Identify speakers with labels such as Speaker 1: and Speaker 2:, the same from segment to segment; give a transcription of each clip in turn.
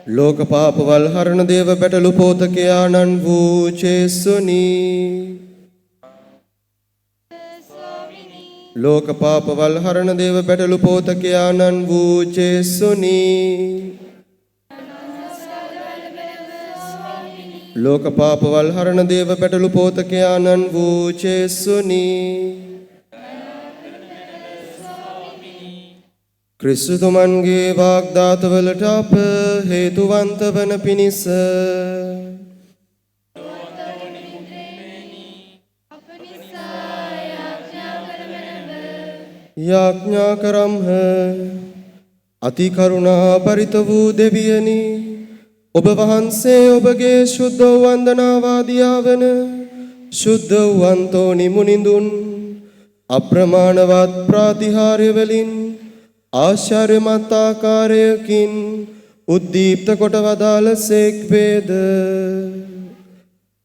Speaker 1: ලෝක පාපවල් හරණ දේව බැටළු පෝතකයාණන් වූ චේසුනි. ලෝක පාපවල් හරණ දේව බැටළු පෝතකයාණන් වූ චේසුනි. ලෝක පාපවල් හරණ දේව බැටළු පෝතකයාණන් වූ චේසුනි. ක්‍රිස්තුතුමන්ගේ වාග්දාතවලට අප හේතුවන්ත වන පිණිස යාඥා කරම්හ. අති කරුණා පරිත වූ දෙවියනි, ඔබ වහන්සේ ඔබගේ ශුද්ධ වන්දනාවාදියා වන ශුද්ධ වූ අන්තෝනි මුනිඳුන් අප්‍රමාණවත් ප්‍රාතිහාර්ය වලින් ආශ්චර්යමත් ආකාරයකින් උද්දීප්ත කොට වදාළ සේක් වේද.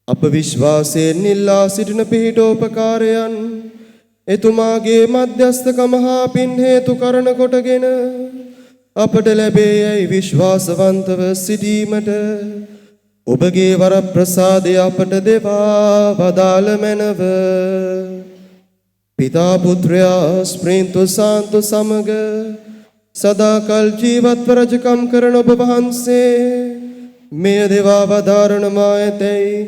Speaker 1: අප විශ්වාසයෙන් නිල්ලා සිටින පිහිටෝපකාරයන් එතුමාගේ මධ්‍යස්ථකම හා පින් හේතු කරන කොටගෙන අපට ලැබේ යයි විශ්වාසවන්තව සිටීමට ඔබගේ වරප්‍රසාදය අපට දෙවා වදාළ මැනව. පිතා පුත්‍රයා ස්ප්‍රීන්තු සාන්තු සමග සදාකල් ජීවත්ව රජකම් කරන ඔබ වහන්සේ මෙය දෙවා වදාරණමා ඇතැයි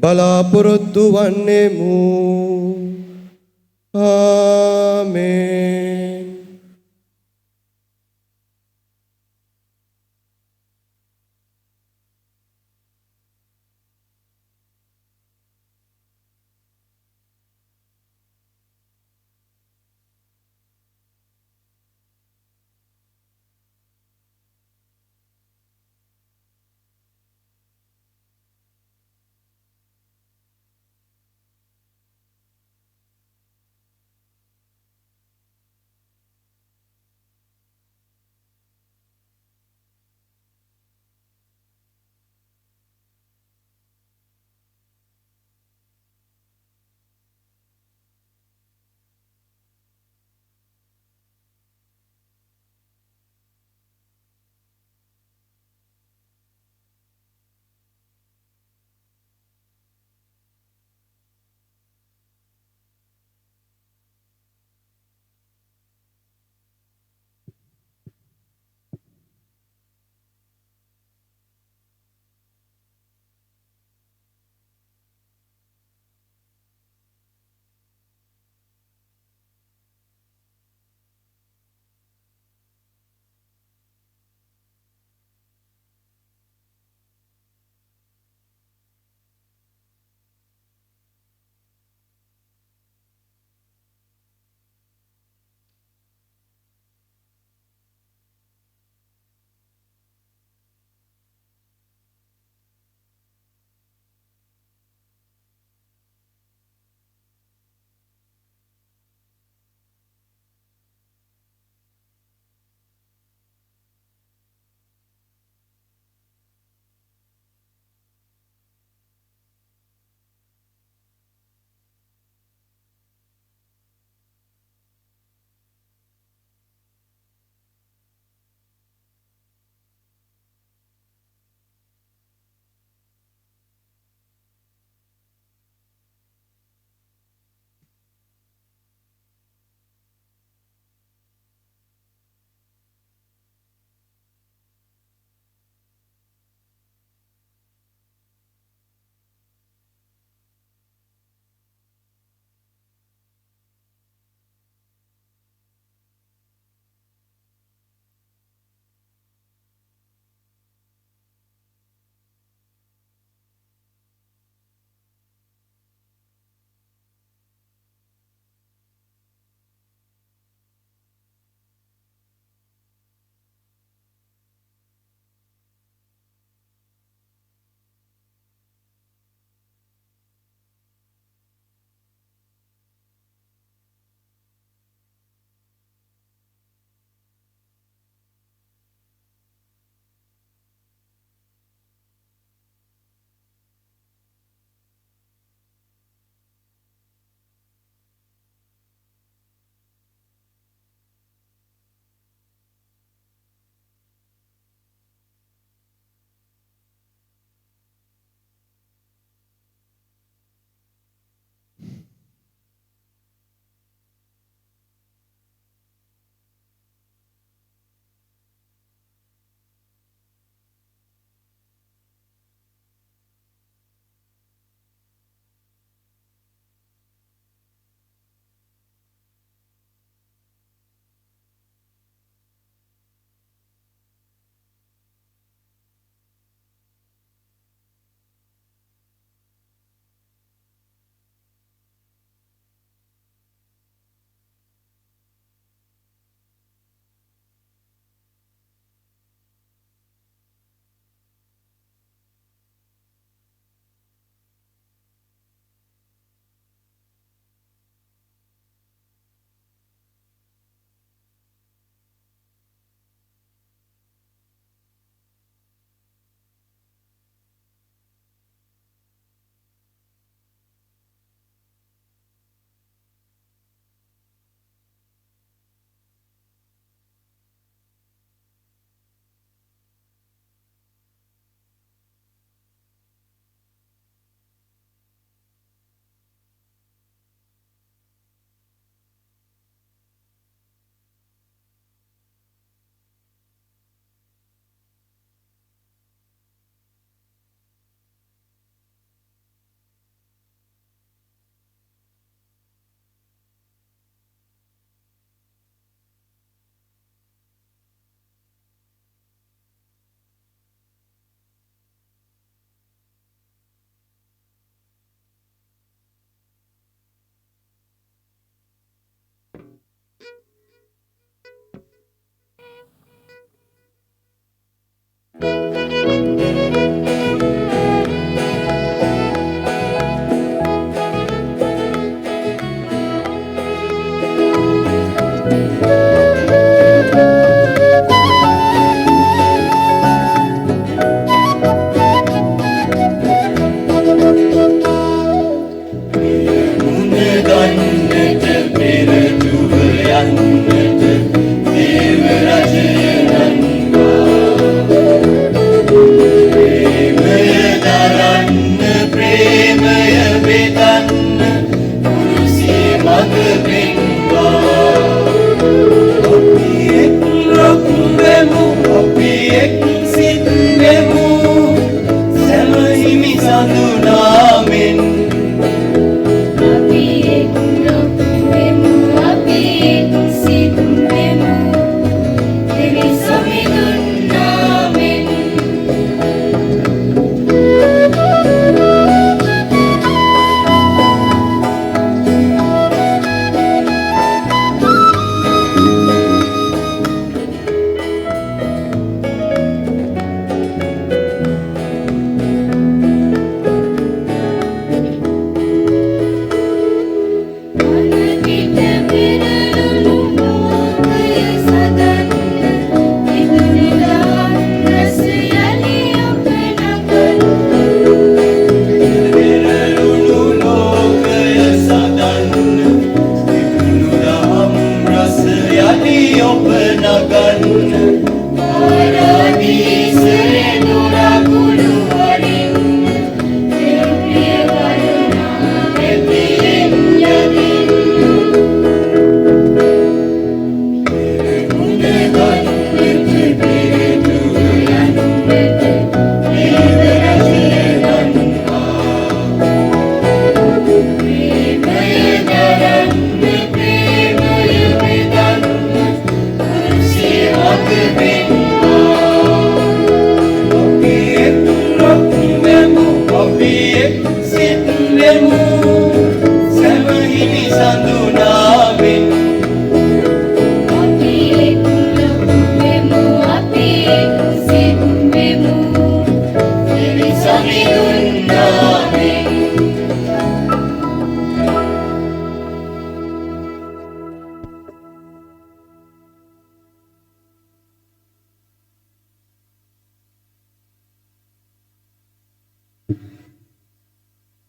Speaker 1: බලාපොරොත්තු වන්නෙමු. ආමේන්.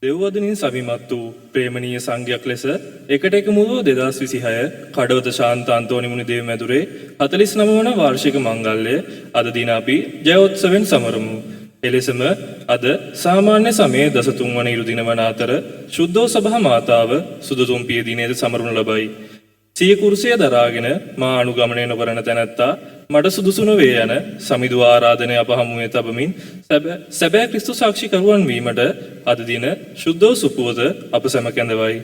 Speaker 2: දෙව්වදනින් සවිමත් වූ ප්‍රේමණීය සංඝයක් ලෙස එකට එකම වූ 2026 කඩවත ශාන්ත අන්තෝනි මුනිදේව මැදුරේ 49 වන වාර්ෂික මංගල්‍ය අද දින අපි ජයෝත්සවෙන් සමරමු. එලෙසම අද සාමාන්‍ය සමයේ 13 වන ඉරු දින වන අතර ශුද්ධෝ සභා මාතාව සුදුතුම් පිය දිනේද සමරනු ලබයි. සිය කුරුසිය දරාගෙන මා අනුගමනය නොකරන තැනැත්තා මට සුදුසු නොවේ යන සමිදු ආරාධනය අප හමුවේ තබමින් සැබෑ ක්‍රිස්තු සාක්ෂිකරුවන් වීමට අද දින ශුද්ධෝ සුපුවත අප සැම කැඳවයි.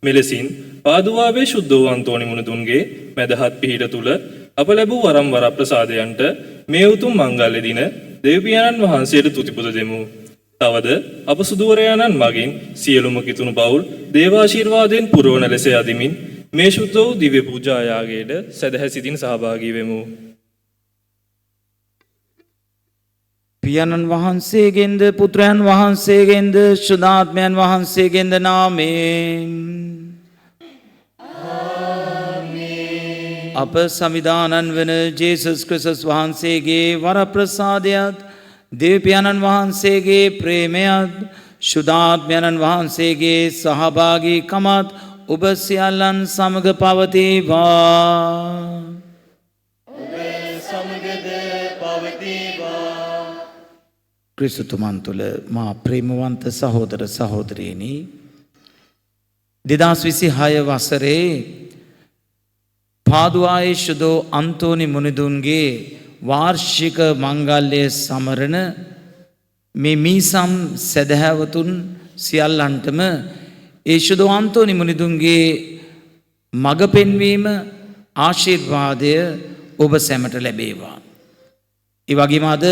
Speaker 2: මෙලෙසින් පාදුවාවේ ශුද්ධෝ අන්තෝනි මුනිදුන්ගේ මැදහත් පිහිට තුල අප ලැබූ වරම් වර ප්‍රසාදයන්ට මේ උතුම් මංගල්‍ය දින දෙවියන්න් වහන්සේට තුතිපුද දෙමු. තවද අප සුදුවරයාණන් මගින් සියලුම කිතුණු පවුල් දේවාශිර්වාදයෙන් පුරවන ලෙස යදිමින් මේ ශුද්ධ වූ දිව්‍ය පූජා යාගයට සදහැ සිතින් සහභාගී වෙමු.
Speaker 3: පියාණන් වහන්සේගෙන්ද පුත්‍රයන් වහන්සේගෙන්ද ශුද්ධාත්මයන් වහන්සේගෙන්ද නාමයෙන් අප සමිදානන් වන ජේසුස් ක්‍රිස්තුස් වහන්සේගේ වරප්‍රසාදයත් දෙවියන්න් වහන්සේගේ ප්‍රේමයත් ශුද්ධාත්මයන් වහන්සේගේ සහභාගීකමත් ඔබ සියල්ලන් සමග පවතිවා. ක්‍රිස්තුතුමන් තුළ මා ප්‍රේමවන්ත සහෝදර සහෝදරියනි 2026 වසරේ පාදුවායේ ශුද්ධෝ අන්තෝනි මුනිදුන්ගේ වාර්ෂික මංගල්‍ය සමරන මේ මීසම් සදහැවතුන් සියල්ලන්ටම ඒ ශුද්ධෝ අන්තෝනි මුනිදුන්ගේ මඟ පෙන්වීම ආශිර්වාදය ඔබ සැමට ලැබේවා. ඒ වගේම අද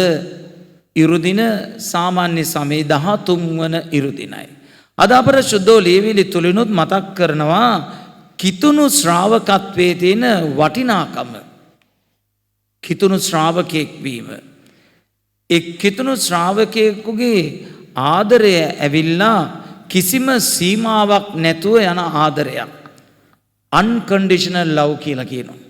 Speaker 3: ඉරුදින සාමාන්‍ය සමයේ 13 වන ඉරුදිනයි. අද අපර ශුද්ධෝ ලියවිලි තුලිනුත් මතක් කරනවා කිතුණු ශ්‍රාවකත්වයේ තියෙන වටිනාකම. කිතුණු ශ්‍රාවකෙක් වීම. ඒ කිතුණු ශ්‍රාවකයෙකුගේ ආදරය ඇවිල්ලා කිසිම සීමාවක් නැතුව යන ආදරයක්. unconditional love කියලා කියනවා.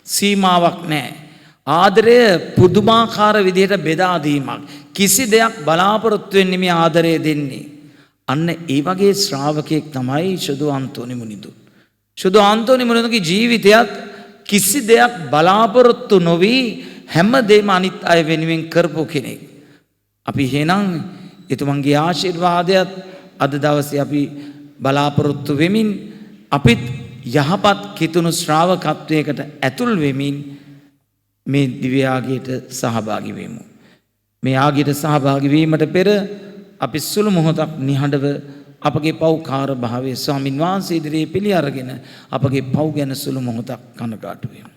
Speaker 3: සීමාවක් නැහැ. ආදරය පුදුමාකාර විදිහට බෙදා දීමක්. කිසි දෙයක් බලාපොරොත්තු වෙන්නේ මේ ආදරය දෙන්නේ. අන්න ඒ වගේ ශ්‍රාවකයෙක් තමයි ශුද්ධෝ අන්තෝනි මුනිදුන්. ශුද්ධෝ අන්තෝනි මුනිදුන්ගේ ජීවිතයත් කිසි දෙයක් බලාපොරොත්තු නොවි හැමදේම අනිත් අය වෙනුවෙන් කරපු කෙනෙක්. අපි එහෙනම් එතුමන්ගේ ආශිර්වාදයත් අද දවසේ අපි බලාපොරොත්තු වෙමින් අපිත් යහපත් කිතුණු ශ්‍රාවකත්වයකට ඇතුල් වෙමින් මේ දිව්‍ය යාගයට සහභාගී වෙමු. මේ යාගයට සහභාගී වීමට පෙර අපි සුළු මොහොතක් නිහඬව අපගේ පෞකාර භාවයේ ස්වාමින් වහන්සේ ඉදිරියේ පිළි අරගෙන අපගේ පව් ගැන සුළු මොහොතක් කනගාටු වෙමු.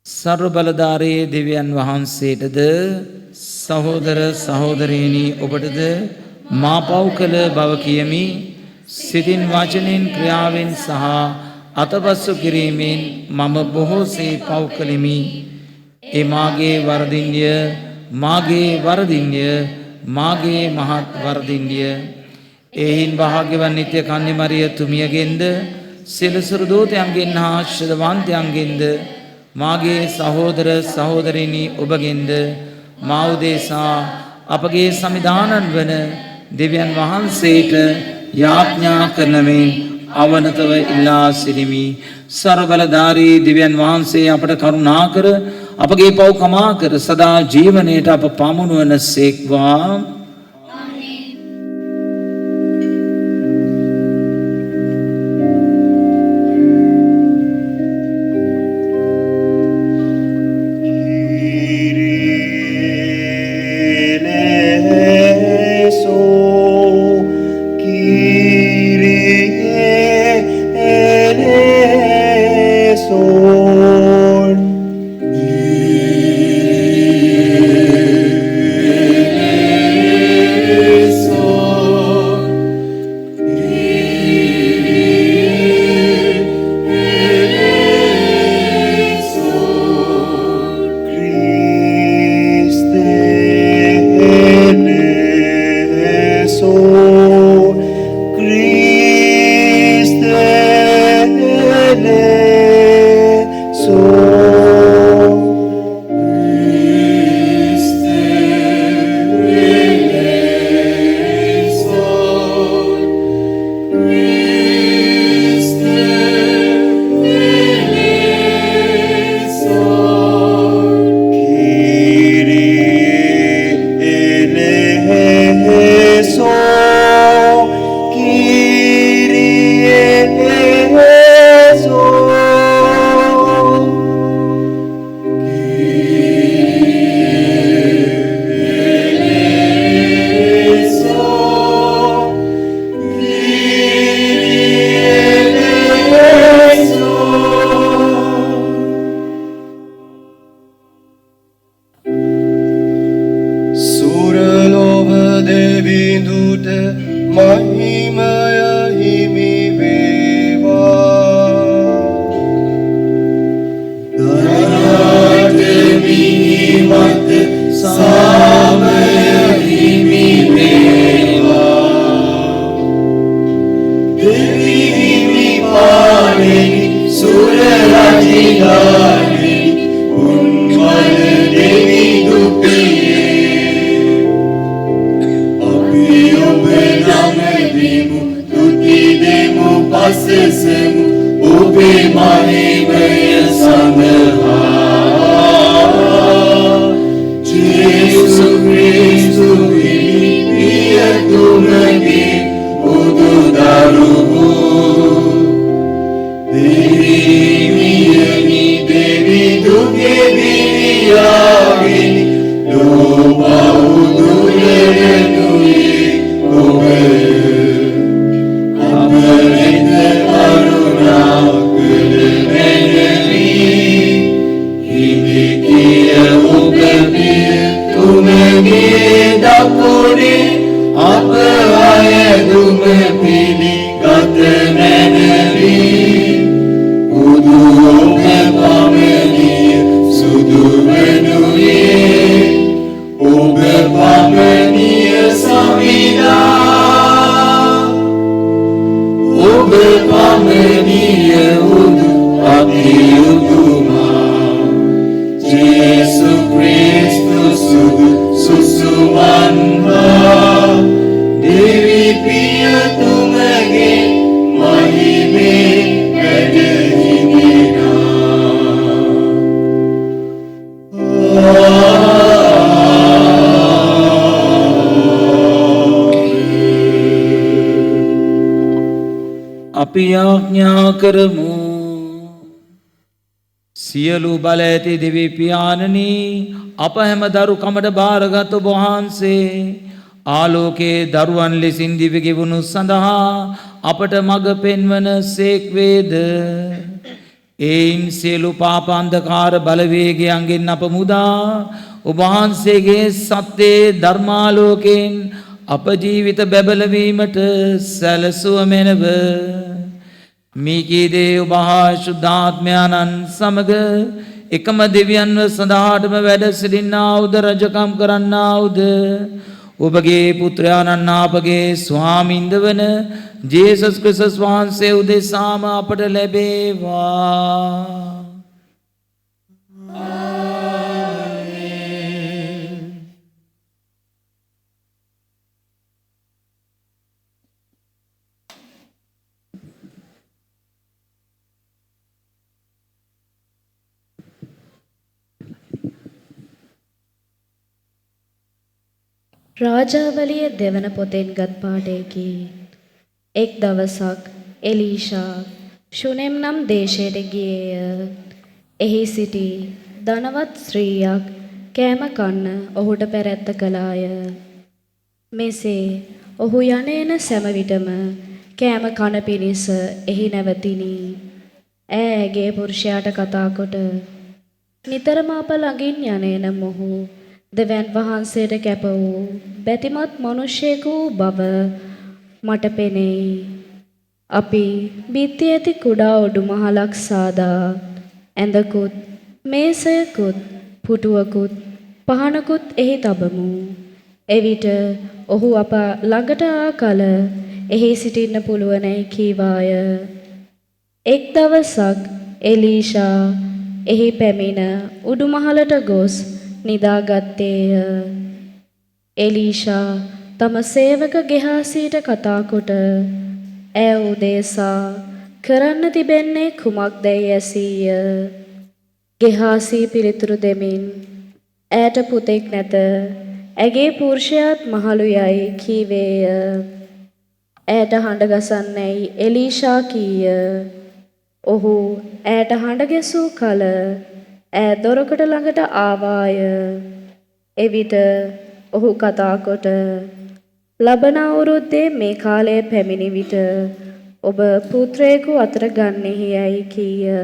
Speaker 3: සර්ව බලධාරී දෙවියන් වහන්සේටද සහෝදර සහෝදරියනි ඔබටද මා පව් කළ බව කියමි. සිතින් වචනෙන් ක්‍රියාවෙන් සහ අතපසු කිරීමෙන් මම බොහෝසේ පව් කළෙමි. ඒ මාගේ වරදින්ය, මාගේ වරදින්ය, මාගේ මහත් වරදින්ය. එයින් භාග්‍යවත් නිත්‍ය කන්‍ය මරිය තුමියගෙන්ද සියලු දූතයන්ගෙන් හා ශ්‍රද්ධාවන්තයන්ගෙන්ද මාගේ සහෝදර සහෝදරිනි ඔබගෙන්ද මා උදෙසා අපගේ සමිදානන් වන දෙවියන් වහන්සේට යාඥා කරන මේ අවනතව ඉල්ලා සිටිමි. සර්වබලධාරී දෙවියන් වහන්සේ අපට කරුණා කර අපගේ පව් කමා කර සදා ජීවනයේට අප පමුණුවන සේක්වා.
Speaker 4: පිරිමි පාරෙනි සුර රජිලානි උන්වල දෙවි දුපියේ අපි ඔබ නමදිමු තුති දෙමු පසසමු ඔබේ මහිමය සඳහා ජේසු ක්‍රිස්තු පියතුමගේ බුදු දරුවෝ දෙවියනි දෙවි දුගේ දිවියාගිනි ලෝබවුදුරනුයේ ඔබ අපවෙත කරුණා කළ මැනවි හිමිකිය ඔබ පියතුමගේ දකුණේ අප අයදුම පිළිගත මැනවි උදු ඔබ පමණිය සුදු වනුයේ ඔබ පමණිය සවිනා ඔබ පමණිය උදු අති උතුමා ජේසු ක්‍රිස්තු සුදු සුසුමන්හා දෙවි පියතුමගේ මහිමේ වැඩහිමිනා
Speaker 3: අපි යාඥා කරමු. සියලු බල ඇති දෙවි පියාණනි අප හැම දරුකමට බාරගත් ඔබ වහන්සේ ආලෝකයේ දරුවන් ලෙසින් දිවි ගෙවුණු සඳහා අපට මඟ පෙන්වන සේක් වේද. එයින් සියලු පාප අන්ධකාර බලවේගයන්ගෙන් අප මුදා ඔබ වහන්සේගේ සත්‍යයේ ධර්මාලෝකයෙන් අප ජීවිත බැබලවීමට සැලසුව මැනව. මීකීදේ ඔබ හා ශුද්ධාත්මයන්න් සමග එකම දෙවියන්ව සදාටම වැඩ සිටින්නාවුද රජකම් කරන්නාවුද ඔබගේ පුත්‍රයාණන් අපගේ ස්වාමින්ද වන ජේසුස් ක්‍රිස්තුස් වහන්සේ උදෙසාම අපට ලැබේවා.
Speaker 5: රාජාවලිය දෙවන පොතෙන් ගත් පාඩයකි. එක් දවසක් එලීෂා ශුනෙම් නම් දේශයට ගියේය. එහි සිටි ධනවත් ස්ත්‍රියක් කෑම කන්න ඔහුට පැරැත්ත කළාය. මෙසේ ඔහු යන්නේන සෑම විටම කෑම කන පිණිස එහි නැවතිනි. ඇගේ පුරුෂයාට කතා කොට නිතරම අප ළඟින් යන්නේන මොහු දෙවියන් වහන්සේට කැප වූ බැතිමත් මිනිසෙකු බව මට පෙනෙයි. අපි බිත්ති ඇති කුඩා උඩුමහලක් සාදා ඇඳකුත් මේසයකුත් පුටුවකුත් පහනකුත් එහි තබමු. එවිට ඔහු අප ළඟට ආ කල එහි සිටින්න පුළුවනයි කීවාය. එක් දවසක් එලීෂා එහි පැමිණ උඩුමහලට ගොස් නිදාගත්තේය. එලීෂා තම සේවක ගෙහාසීට කතා කොට ඈ උදෙසා කරන්න තිබෙන්නේ කුමක්දැයි ඇසීය. ගෙහාසී පිළිතුරු දෙමින් ඈට පුතෙක් නැත, ඇගේ පුරුෂයාත් මහලු යයි කීවේය. ඈට හඬ ගසන්නැයි එලීෂා කීය. ඔහු ඈට හඬ ගැසූ කල ඈ දොරකඩ ළඟට ආවාය. එවිට ඔහු කතා කොට ලබන අවුරුද්දේ මේ කාලය පැමිණි විට ඔබ පුත්‍රයෙකු අතර ගන්නෙහි යයි කීය.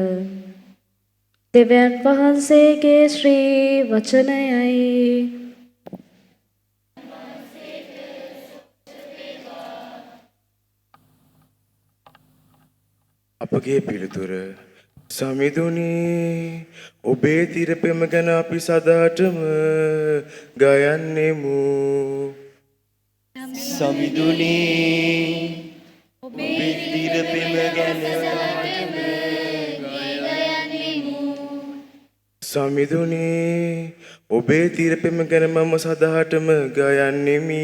Speaker 5: දෙවියන් වහන්සේගේ ශ්‍රී වචනයයි.
Speaker 1: අපගේ පිළිතුර සමිඳුනි, ඔබේ තිරපෙම ගැන අපි සදාටම ගයන්නෙමු.
Speaker 4: සමිඳුනි, ඔබේ තිරපෙම ගැන
Speaker 1: සමිඳුනි ඔබේ තිරපෙම ගැන මම සදහටම ගයන්නෙමි.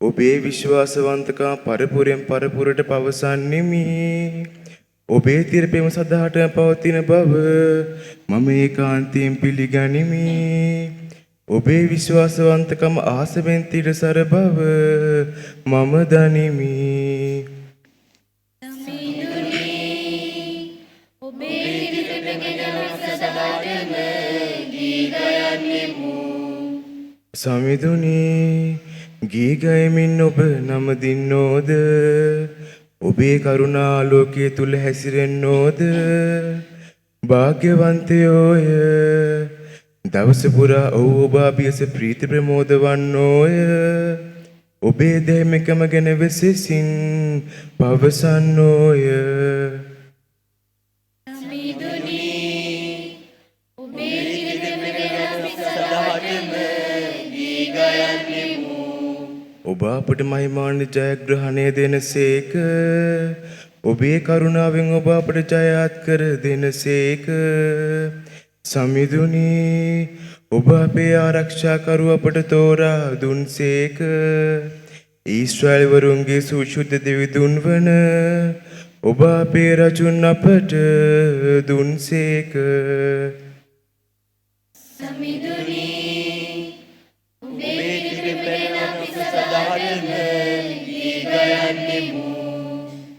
Speaker 1: ඔබේ විශ්වාසවන්තකම් පරපුරෙන් පරපුරට පවසන්නෙමි. ඔබේ තිරපෙම සදහටම පවතින බව මම ඒකාන්තයෙන් පිළිගනිමි. ඔබේ විශ්වාසවන්තකම ආසවෙන් තිරසර බව මම දනිමි. සමිඳුනි ගී ගයමින් ඔබ නම දින්නෝද? ඔබේ කරුණාලෝකයේ තුල හැසිරෙන්නෝද? භාග්‍යවන්තයෝය දවස පුරා ඔබ අභියස ප්‍රීති ප්‍රමෝද වන්නෝය. ඔබේ දෙමෙකම ගැන වෙසසින් පවසන්නෝය. ඔබ අපට මහිමාන ජයග්‍රහණය දෙනසේක. ඔබේ කරුණාවෙන් ඔබ අපට ජයත් කර දෙනසේක. සමිඳුනි ඔබ අපේ ආරක්ෂාකරු අපට තෝරා දුන්සේක. ඊශ්‍රායල් වරුන්ගේ සුශුද්ධ දෙවිඳුන් වන ඔබ අපේ රජුන් අපට දුන්සේක.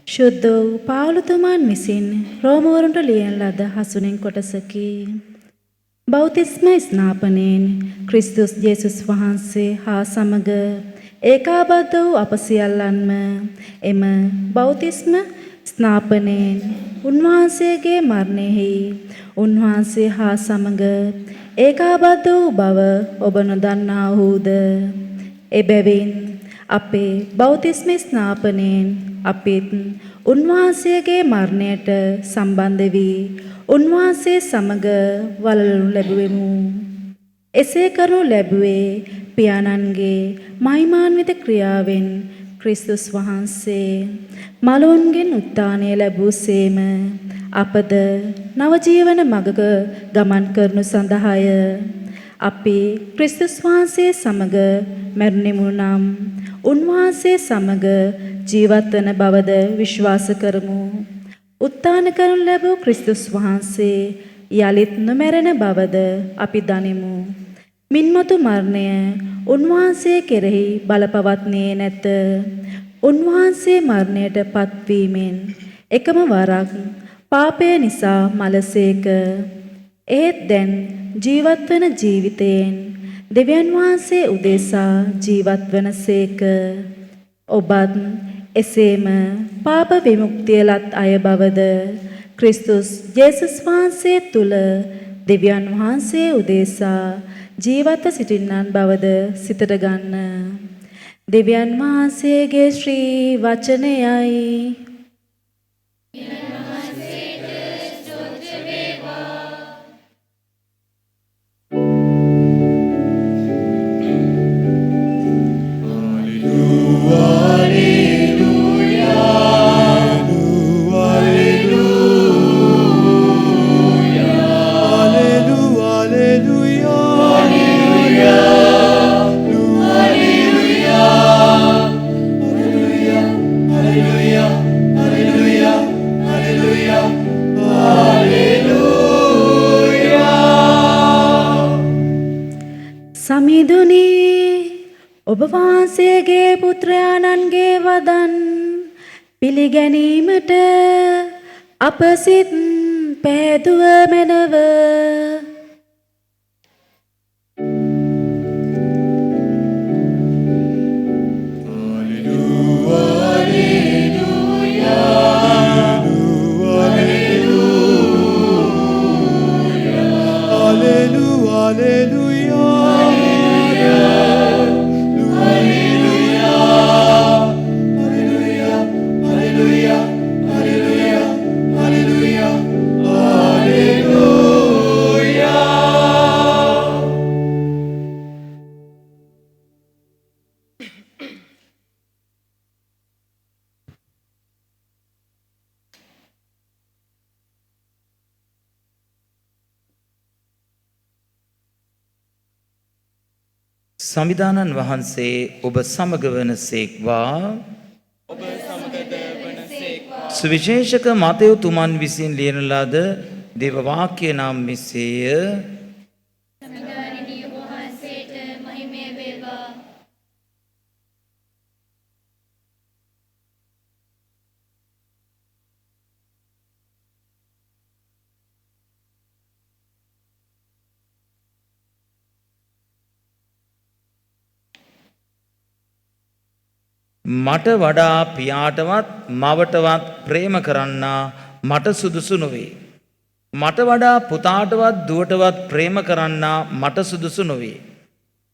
Speaker 6: ශුද්ධ වූ පාවුලතුමන් විසින් රෝමවරුන්ට ලියන ලද හසුනෙන් කොටසකි. බෞතිස්ම ස්නාපනයෙන් ක්‍රිස්තුස් ජේසුස් වහන්සේ හා සමග ඒකාබද්ධ වූ අප සියල්ලන්ම එම බෞතිස්ම ස්නාපනයෙන් උන්වහන්සේගේ මරණයෙහි උන්වහන්සේ හා සමග ඒකාබද්ධ වූ බව ඔබ නොදන්නාහුද? එබැවින් අපේ බෞතිස්ම ස්නාපනයෙන් අපිත් උන්වහන්සේගේ මරණයට සම්බන්ධ වී උන්වහන්සේ සමග වළලනු ලැබුවෙමු. එසේ කරනු ලැබුවේ පියාණන්ගේ මහිමාන්විත ක්‍රියාවෙන් ක්‍රිස්තුස් වහන්සේ මලවුන්ගෙන් උත්ථානය ලැබූසේම අපද නවජීවන මගක ගමන් කරනු සඳහාය. අපි ක්‍රිස්තුස් වහන්සේ සමග මැරුණෙමු නම් උන්වහන්සේ සමග ජීවත් වන බවද විශ්වාස කරමු. උත්ථාන කරනු ලැබූ ක්‍රිස්තුස් වහන්සේ යලිත් නොමැරෙන බවද අපි දනිමු. මින්මතු මරණය උන්වහන්සේ කෙරෙහි බලපවත්නේ නැත. උන්වහන්සේ මරණයට පත්වීමෙන් එකම වරක් පාපය නිසා මලසේක. ඒත් දැන් ජීවත් වන ජීවිතයෙන් දෙවියන් වහන්සේ උදෙසා ජීවත් වනසේක. ඔබත් එසේම පාප විමුක්තිය ලත් අය බවද ක්‍රිස්තුස් ජේසුස් වහන්සේ තුල දෙවියන් වහන්සේ උදෙසා ජීවත්ව සිටින්නන් බවද සිතට ගන්න. දෙවියන් වහන්සේගේ ශ්‍රී වචනයයි. සමිඳුනි ඔබ වහන්සේගේ පුත්‍රයාණන්ගේ වදන් පිළිගැනීමට අප සිත් පෑදුව මැනව.
Speaker 4: Hallelujah.
Speaker 3: සමිදානන් වහන්සේ ඔබ සමග වන සේක්වා. සුවිශේෂක මතයු තුමන් විසින් ලියන ලද දේව වාක්‍ය නම් මෙසේය. මට වඩා පියාටවත් මවටවත් ප්‍රේම කරන්නා මට සුදුසු නොවේ. මට වඩා පුතාටවත් දුවටවත් ප්‍රේම කරන්නා මට සුදුසු නොවේ.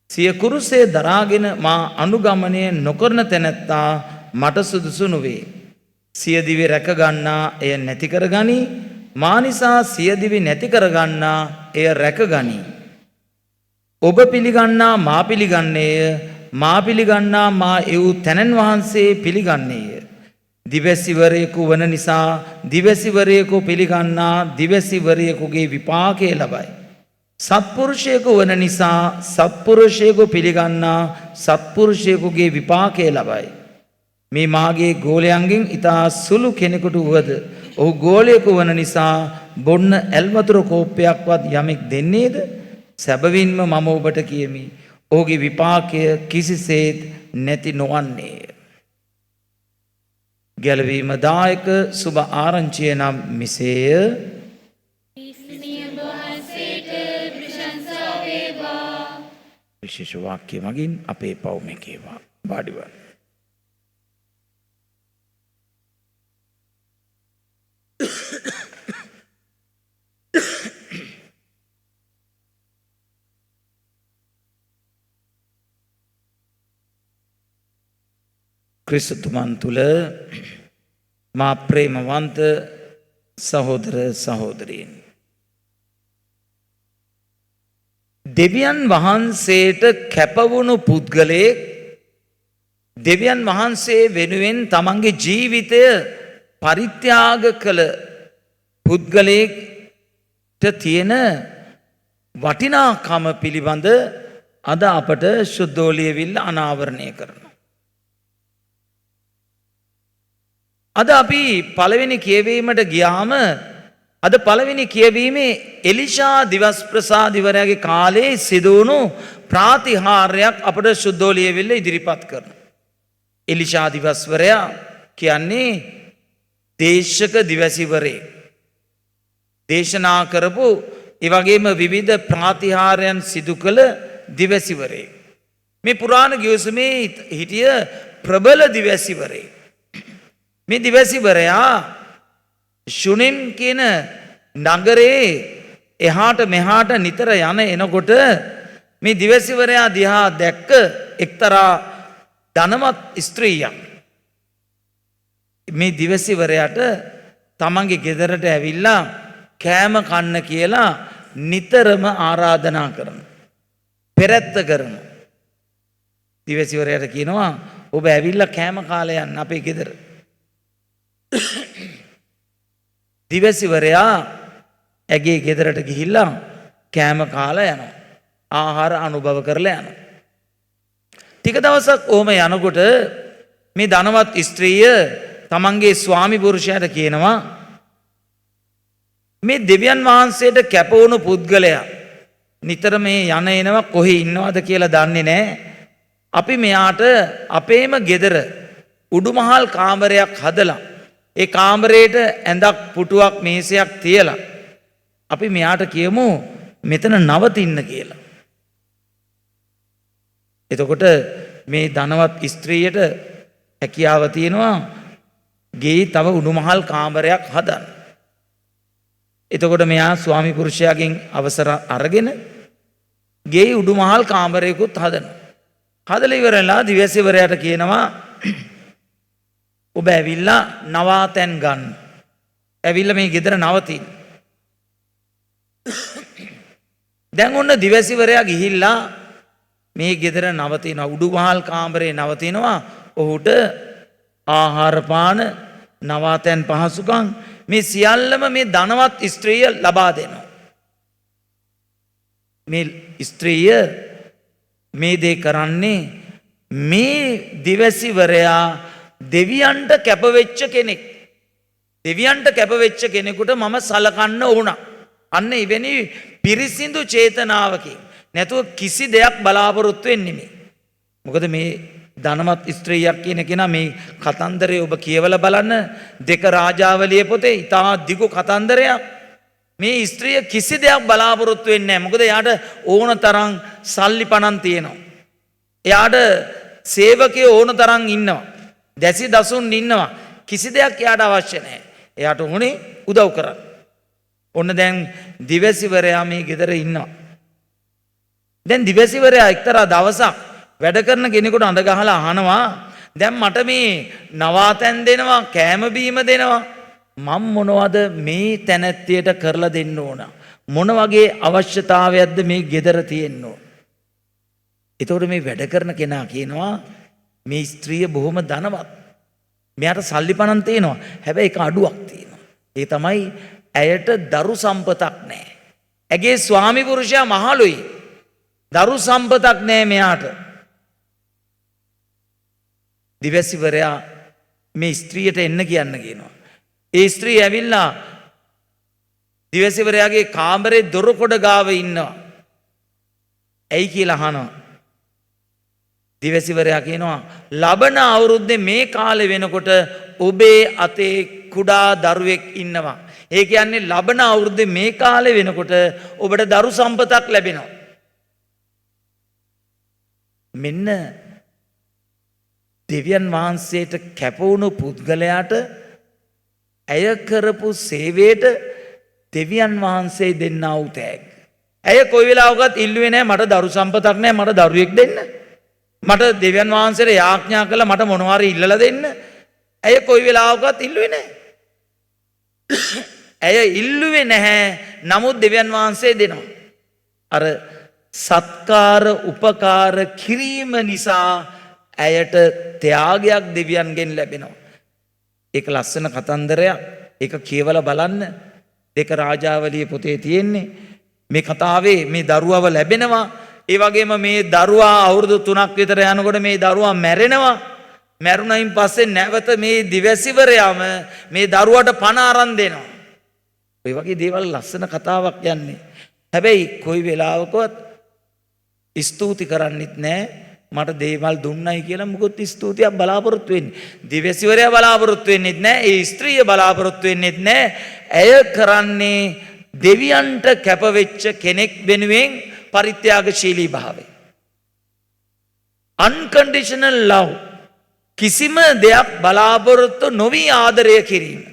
Speaker 3: සිය කුරුසේ දරාගෙන මා අනුගමනය නොකරන තැනැත්තා මට සුදුසු නොවේ. සියදිවි රැකගන්නා එය නැති කරගනි. මා නිසා සියදිවි නැති කරගන්නා එය රැකගනි. ඔබ පිළිගන්නා මා පිළිගන්නේය. මා පිළිගන්නා මා එව් තැනන් වහන්සේ පිළිගන්නේය. දිවැසිවරයෙකු වන නිසා දිවැසිවරයෙකු පිළිගන්නා දිවැසිවරයෙකුගේ විපාකය ලබයි. සත්පුරුෂයෙකු වන නිසා සත්පුරුෂයෙකු පිළිගන්නා සත්පුරුෂයෙකුගේ විපාකය ලබයි. මේ මාගේ ගෝලයන්ගෙන් ඉතා සුළු කෙනෙකුට වුවද ඔහු ගෝලයෙකු වන නිසා බොන්න ඇල්වතුර කෝප්පයක්වත් යමෙක් දෙන්නේද? සැබවින්ම මම ඔබට කියමි, ඔහුගේ විපාකය කිසිසේත් නැති නොවන්නේය. ගැලවීම දායක සුභ ආරංචිය නම් මෙසේය. විශේෂ වාක්‍ය මගින් අපේ පව් මෙකේවා. වාඩිවන්න. ක්‍රිස්තුතුමන් තුළ මා ප්‍රේමවන්ත සහෝදර සහෝදරීන්, දෙවියන් වහන්සේට කැපවුණු පුද්ගලයෙක්, දෙවියන් වහන්සේ වෙනුවෙන් තමන්ගේ ජීවිතය පරිත්‍යාග කළ පුද්ගලයෙක්ට තියෙන වටිනාකම පිළිබඳ අද අපට ශුද්ධෝලියවිල්ල අනාවරණය කරනවා. අද අපි පළවෙනි කියවීමට ගියාම අද පළවෙනි කියවීමේ එලිෂා දිවස් ප්‍රසාදිවරයාගේ කාලේ සිදුවුණු ප්‍රාතිහාර්යයක් අපට ශුද්ධෝලියවිල්ල ඉදිරිපත් කරනවා. එලිෂා දිවස්වරයා කියන්නේ දේශක දිවැසිවරයෙක්. දේශනා කරපු ඒ වගේම විවිධ ප්‍රාතිහාර්යයන් සිදු කළ දිවැසිවරයෙක්. මේ පුරාණ ගිවිසුමේ හිටිය ප්‍රබල දිවැසිවරයෙක්. මේ දිවැසිවරයා ශුනිම් කියන නගරේ එහාට මෙහාට නිතර යන එනකොට මේ දිවැසිවරයා දිහා දැක්ක එක්තරා ධනවත් ස්ත්‍රියක්. මේ දිවැසිවරයාට තමන්ගේ ගෙදරට ඇවිල්ලා කෑම කන්න කියලා නිතරම ආරාධනා කරන. පෙරැත්ත කරන. දිවැසිවරයාට කියනවා, ඔබ ඇවිල්ලා කෑම කාලා යන්න අපේ ගෙදර. දිවැසිවරයා ඇගේ ගෙදරට ගිහිල්ලා කෑම කාලා යනවා. ආහාර අනුභව කරලා යනවා. ටික දවසක් ඔහම යනකොට මේ ධනවත් ස්ත්‍රිය තමන්ගේ ස්වාමි පුරුෂයාට කියනවා, මේ දෙවියන් වහන්සේට කැපවුණු පුද්ගලයා නිතර මේ යන එනවා කොහේ ඉන්නවද කියලා දන්නේ නැහැ. අපි මෙයාට අපේම ගෙදර උඩුමහල් කාමරයක් හදලා ඒ කාමරේට ඇඳක් පුටුවක් මේසයක් තියලා අපි මෙයාට කියමු මෙතන නවතින්න කියලා. එතකොට මේ ධනවත් ස්ත්‍රියට හැකියාව තියෙනවා ගේ තව උඩුමහල් කාමරයක් හදන්න. එතකොට මෙයා ස්වාමි පුරුෂයාගෙන් අවසර අරගෙන ගේ උඩුමහල් කාමරයකුත් හදන. හදලා ඉවරලා දිවැසිවරයාට කියනවා, ඔබ ඇවිල්ලා නවාතැන් ගන්න. ඇවිල්ලා මේ ගෙදර නවතින්න. දැන් ඔන්න දිවැසිවරයා ගිහිල්ලා මේ ගෙදර නවතින උඩුමහල් කාමරේ නවතිනවා. ඔහුට ආහාර පාන නවාතැන් පහසුකම් මේ සියල්ලම මේ ධනවත් ස්ත්‍රිය ලබා දෙනවා. මේ ස්ත්‍රිය මේ දේ කරන්නේ මේ දිවැසිවරයා දෙවියන්ට කැපවෙච්ච කෙනෙක්. දෙවියන්ට කැපවෙච්ච කෙනෙකුට මම සලකන්න ඕන. අන්න එවැනි පිරිසිදු චේතනාවකින් නැතුව කිසි දෙයක් බලාපොරොත්තු වෙන්නේ නෙමෙයි. මොකද මේ ධනවත් ස්ත්‍රියක් කියන කෙනා මේ කතන්දරය ඔබ කියවලා බලන්න දෙක රාජාවලිය පොතේ ඉතා දිගු කතන්දරයක්. මේ ස්ත්‍රිය කිසි දෙයක් බලාපොරොත්තු වෙන්නේ නැහැ. මොකද එයාට ඕන තරම් සල්ලි පණන් තියෙනවා. එයාට සේවකයෝ ඕන තරම් ඉන්නවා. දැසි දසුන් ඉන්නවා. කිසි දෙයක් එයාට අවශ්‍ය නැහැ. එයාට උනේ උදව් කරන්න. ඔන්න දැන් දිවැසිවරයා මේ ගෙදර ඉන්නවා. දැන් දිවැසිවරයා එක්තරා දවසක් වැඩ කරන කෙනෙකුට අඬ ගහලා අහනවා දැන් මට මේ නවාතැන් දෙනවා කෑම බීම දෙනවා මම මොනවද මේ තැනැත්තියට කරලා දෙන්න ඕන මොන වගේ අවශ්‍යතාවයක්ද මේ ගෙදර තියෙන්න ඕන. එතකොට මේ වැඩ කරන කෙනා කියනවා මේ ස්ත්‍රිය බොහොම ධනවත්. මෙයාට සල්ලි පණන් තියෙනවා. හැබැයි ඒක අඩුවක් තියෙනවා. ඒ තමයි ඇයට දරු සම්පතක් නැහැ. ඇගේ ස්වාමි පුරුෂයා මහලුයි. දරු සම්පතක් නැහැ මෙයාට. දිවැසිවරයා මේ ස්ත්‍රියට එන්න කියන්න කියනවා. ඒ ස්ත්‍රී ඇවිල්ලා දිවැසිවරයාගේ කාමරේ දොරකොඩ ගාව ඉන්නවා. ඇයි කියලා අහනවා. දිවැසිවරයා කියනවා ලබන අවුරුද්දේ මේ කාලේ වෙනකොට ඔබේ අතේ කුඩා දරුවෙක් ඉන්නවා. ඒ කියන්නේ ලබන අවුරුද්දේ මේ කාලේ වෙනකොට ඔබට දරු සම්පතක් ලැබෙනවා. මෙන්න දෙවියන් වහන්සේට කැපවුණු පුද්ගලයාට ඇය කරපු සේවයට දෙවියන් වහන්සේ දෙන්නා වූ තෑග්ග. ඇය කොයි වෙලාවකත් ඉල්ලුවේ නැහැ මට දරු සම්පතක් නැහැ මට දරුවෙක් දෙන්න. මට දෙවියන් වහන්සේට යාඥා කළා මට මොනවා හරි ඉල්ලලා දෙන්න. ඇය කොයි වෙලාවකත් ඉල්ලුවේ නැහැ. ඇය ඉල්ලුවේ නැහැ. නමුත් දෙවියන් වහන්සේ දෙනවා. අර සත්කාර උපකාර කිරීම නිසා ඇයට ත්‍යාගයක් දෙවියන්ගෙන් ලැබෙනවා. ඒක ලස්සන කතන්දරයක්. ඒක කියවලා බලන්න. දෙක රාජාවලිය පොතේ තියෙන්නේ. මේ කතාවේ මේ දරුවව ලැබෙනවා. ඒ වගේම මේ දරුවා අවුරුදු 3ක් විතර යනකොට මේ දරුවා මැරෙනවා. මැරුණයින් පස්සේ නැවත මේ දිවැසිවරයාම මේ දරුවට පණ අරන් දෙනවා. ඔය වගේ දේවල් ලස්සන කතාවක් යන්නේ. හැබැයි කොයි වෙලාවකවත් ස්තුති කරන්නෙත් නැහැ. මට දේවල් දුන්නයි කියලා මොකොත් ස්තුතියක් බලාපොරොත්තු වෙන්නේ. දිවැසිවරයා බලාපොරොත්තු වෙන්නෙත් නැහැ. ඒ ස්ත්‍රිය බලාපොරොත්තු වෙන්නෙත් නැහැ. ඇය කරන්නේ දෙවියන්ට කැපවෙච්ච කෙනෙක් වෙනුවෙන් පරිත්‍යාගශීලී භාවය. Unconditional love. කිසිම දෙයක් බලාපොරොත්තු නොවි ආදරය කිරීම.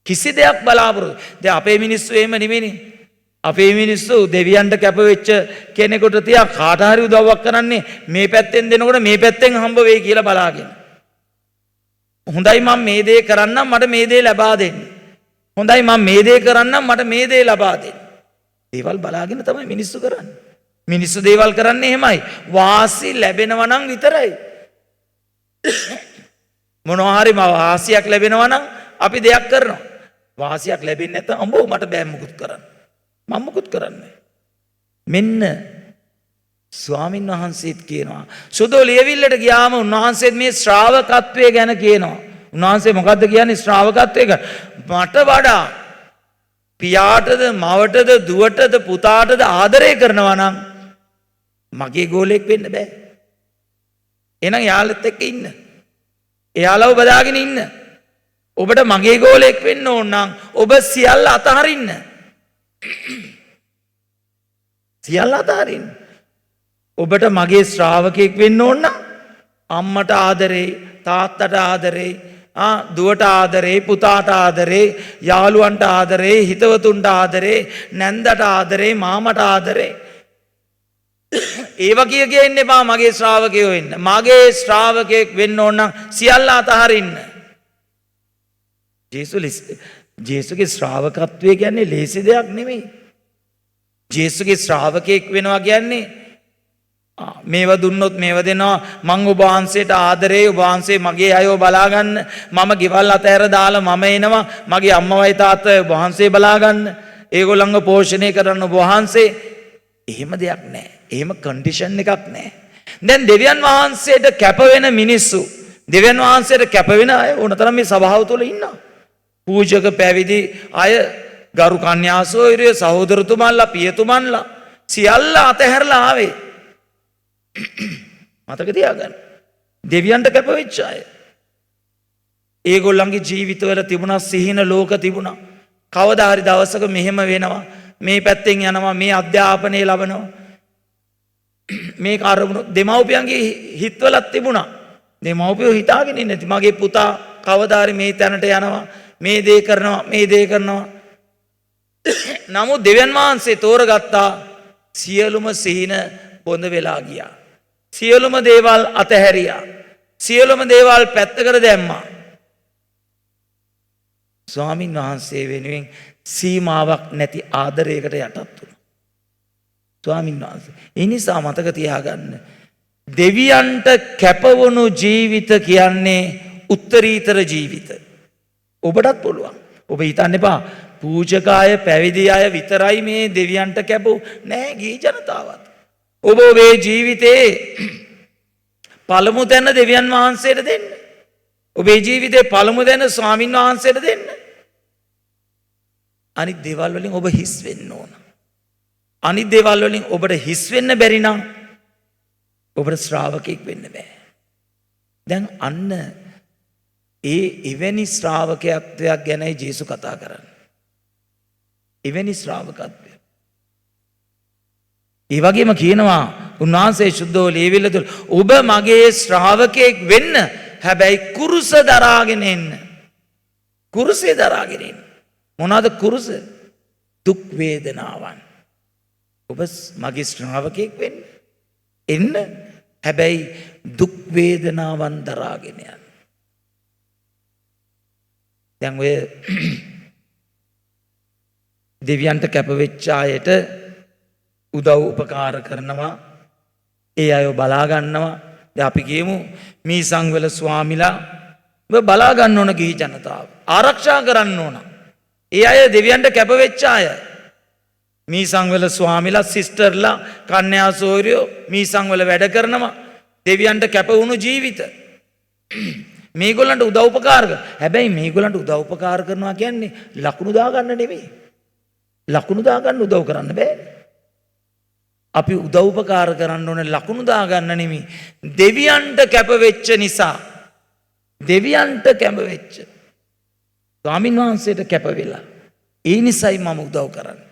Speaker 3: කිසි දෙයක් බලාපොරොත්තු. දැන් අපේ මිනිස්සු එහෙම නෙමෙයිනේ. අපේ මිනිස්සු දෙවියන්ට කැපවෙච්ච කෙනෙකුට තියා කාට හරි උදව්වක් කරන්නේ මේ පැත්තෙන් දෙනකොට මේ පැත්තෙන් හම්බ වෙයි කියලා බලාගෙන. හොඳයි මම මේ දේ කරන්නම් මට මේ දේ ලබා දෙන්න. හොඳයි මම මේ දේ කරන්නම් මට මේ දේ ලබා දෙන්න. දේවල් බලාගෙන තමයි මිනිස්සු කරන්නේ. මිනිස්සු දේවල් කරන්නේ එහෙමයි. වාසි ලැබෙනවා නම් විතරයි. මොනවා හරි වාසියක් ලැබෙනවා නම් අපි දෙයක් කරනවා. වාසියක් ලැබෙන්නේ නැත්නම් අඹෝ මට බෑ මුකුත් කරන්න. මම මුකුත් කරන්නේ. මෙන්න ස්වාමින් වහන්සේත් කියනවා. සුදෝ ලියවිල්ලට ගියාම උන්වහන්සේත් මේ ශ්‍රාවකත්වය ගැන කියනවා. උන්වහන්සේ මොකද්ද කියන්නේ ශ්‍රාවකත්වය ගැන? මට වඩා පියාටද මවටද දුවටද පුතාටද ආදරය කරනවා නම් මගේ ගෝලෙක් වෙන්න බෑ. එහෙනම් යාළුවෙක් එක්ක ඉන්න. එයාලව බදාගෙන ඉන්න. ඔබට මගේ ගෝලෙක් වෙන්න ඕන නම් ඔබ සියල්ල අතහරින්න. සියල්ල අතහරින්න. ඔබට මගේ ශ්‍රාවකෙක් වෙන්න ඕන නම් අම්මට ආදරේ, තාත්තට ආදරේ, දුවට ආදරේ, පුතාට ආදරේ, යාළුවන්ට ආදරේ, හිතවතුන්ට ආදරේ, නැන්දට ආදරේ, මාමට ආදරේ. ඒව කිය ඉන්න එපා මගේ ශ්‍රාවකයෝ වෙන්න. මගේ ශ්‍රාවකෙක් වෙන්න ඕන නම් සියල්ල අතහරින්න. ජේසුගේ ශ්‍රාවකත්වය කියන්නේ ලේසි දෙයක් නෙමෙයි. ජේසුගේ ශ්‍රාවකෙක් වෙනවා කියන්නේ මේව දුන්නොත් මේව දෙනවා මං ඔබ වහන්සේට ආදරේ ඔබ වහන්සේ මගේ අයව බලා ගන්න මම ගෙවල් අතහැර දාලා මම එනවා මගේ අම්මවයි තාත්තයි ඔබ වහන්සේ බලා ගන්න ඒගොල්ලන්ව පෝෂණය කරන්න ඔබ වහන්සේ එහෙම දෙයක් නැහැ. එහෙම කන්ඩිෂන් එකක් නැහැ. දැන් දෙවියන් වහන්සේට කැප වෙන මිනිස්සු, දෙවියන් වහන්සේට කැප වෙන අය ඕනතරම් මේ සභාව තුළ ඉන්නවා. පූජක පැවිදි අය, ගරු කන්‍යාසෝයරය, සහෝදරතුමන්ලා, පියතුමන්ලා සියල්ල අතහැරලා ආවේ. මතක තියාගන්න. දෙවියන්ට කැප වෙච්ච අය. ඒගොල්ලන්ගේ ජීවිතවල තිබුණා සිහින ලෝක තිබුණා. කවදා හරි දවසක මෙහෙම වෙනවා. මේ පැත්තෙන් යනවා, මේ අධ්‍යාපනය ලබනවා. මේ කරුණු දෙමව්පියන්ගේ හිතවලත් තිබුණා. දෙමව්පියෝ හිතාගෙන ඉන්නේ නැති මගේ පුතා කවදා හරි මේ තැනට යනවා, මේ දේ කරනවා, මේ දේ කරනවා. නමුත් දෙවියන් වහන්සේ තෝරගත්තා සියලුම සිහින බොඳ වෙලා ගියා. සියලුම දේවල් අතහැරියා. සියලුම දේවල් පැත්තකට දැම්මා. ස්වාමින් වහන්සේ වෙනුවෙන් සීමාවක් නැති ආදරයකට යටත් වුණා. ස්වාමින් වහන්සේ. ඒ නිසා මතක තියාගන්න. දෙවියන්ට කැපවුණු ජීවිත කියන්නේ උත්තරීතර ජීවිත. ඔබටත් පුළුවන්. ඔබ හිතන්න එපා පූජක අය, පැවිදි අය විතරයි මේ දෙවියන්ට කැපවු. නෑ, ගිහි ජනතාවත්. ඔබ ඔබේ ජීවිතේ පළමු තැන දෙවියන් වහන්සේට දෙන්න. ඔබේ ජීවිතේ පළමු තැන ස්වාමින් වහන්සේට දෙන්න. අනිත් දේවල් වලින් ඔබ හිස් වෙන්න ඕන. අනිත් දේවල් වලින් ඔබට හිස් වෙන්න බැරි නම් ඔබට ශ්‍රාවකෙක් වෙන්න බෑ. දැන් අන්න එවැනි ශ්‍රාවකත්වයක් ගැනයි ජේසු කතා කරන්නේ. එවැනි ශ්‍රාවකත්වය. ඒ වගේම කියනවා උන්වහන්සේ සුද්ධෝ ලේවිල තුල ඔබ මගේ ශ්‍රාවකෙක් වෙන්න, හැබැයි කුරුස දරාගෙන එන්න. කුරුසේ දරාගෙන එන්න. මොනවාද කුරුස? දුක් වේදනාවන්. ඔබ මගේ ශ්‍රාවකෙක් වෙන්න එන්න, හැබැයි දුක් වේදනාවන් දරාගෙන යන්න. දැන් ඔය දෙවියන්ට කැපවෙච්ච අයට උදව් උපකාර කරනවා. ඒ අය බලා ගන්නවා. දැන් අපි කියමු මීසංවල ස්වාමිලා බලා ගන්න ඕන ගිහි ජනතාව. ආරක්ෂා කරන්න ඕන. ඒ අය දෙවියන්ට කැපවෙච්ච අය. මීසංවල ස්වාමිලා, සිස්ටර්ලා, කන්‍යාසෝරයෝ මීසංවල වැඩ කරනවා. දෙවියන්ට කැප වුණු ජීවිත. මේගොල්ලන්ට උදව් උපකාර කර. හැබැයි මේගොල්ලන්ට උදව් උපකාර කරනවා කියන්නේ ලකුණු දාගන්න නෙමෙයි. ලකුණු දාගන්න උදව් කරන්න බෑ. අපි උදව් උපකාර කරන්න ඕනේ ලකුණු දාගන්න නෙමෙයි. දෙවියන්ට කැප වෙච්ච නිසා. දෙවියන්ට කැප වෙච්ච. ස්වාමින් වහන්සේට කැප වෙලා. ඒ නිසයි මම උදව් කරන්නේ.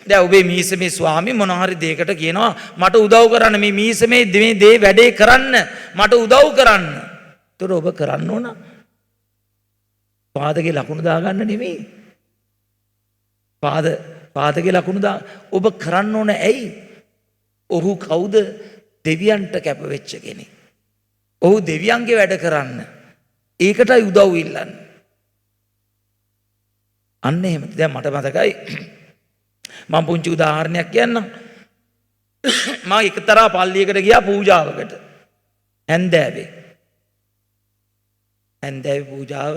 Speaker 3: දැන් ඔබේ මීසමේ ස්වාමී මොන හරි දෙයකට කියනවා මට උදව් කරන්න, මේ මීසමේ මේ දේ වැඩේ කරන්න, මට උදව් කරන්න. ඒතර ඔබ කරන්න ඕන පාදගේ ලකුණු දාගන්න නෙමෙයි. පාදගේ ලකුණු දා ඔබ කරන්න ඕන. ඇයි? ඔහු කවුද? දෙවියන්ට කැප වෙච්ච කෙනෙක්. ඔහු දෙවියන්ගේ වැඩ කරන්න. ඒකටයි උදව් ඉල්ලන්නේ. අන්න එහෙම. දැන් මට මතකයි මම පුංචි උදාහරණයක් කියන්නම්. මම එක්තරා පල්ලියකට ගියා පූජාවකට. හැන්දෑවේ පූජාව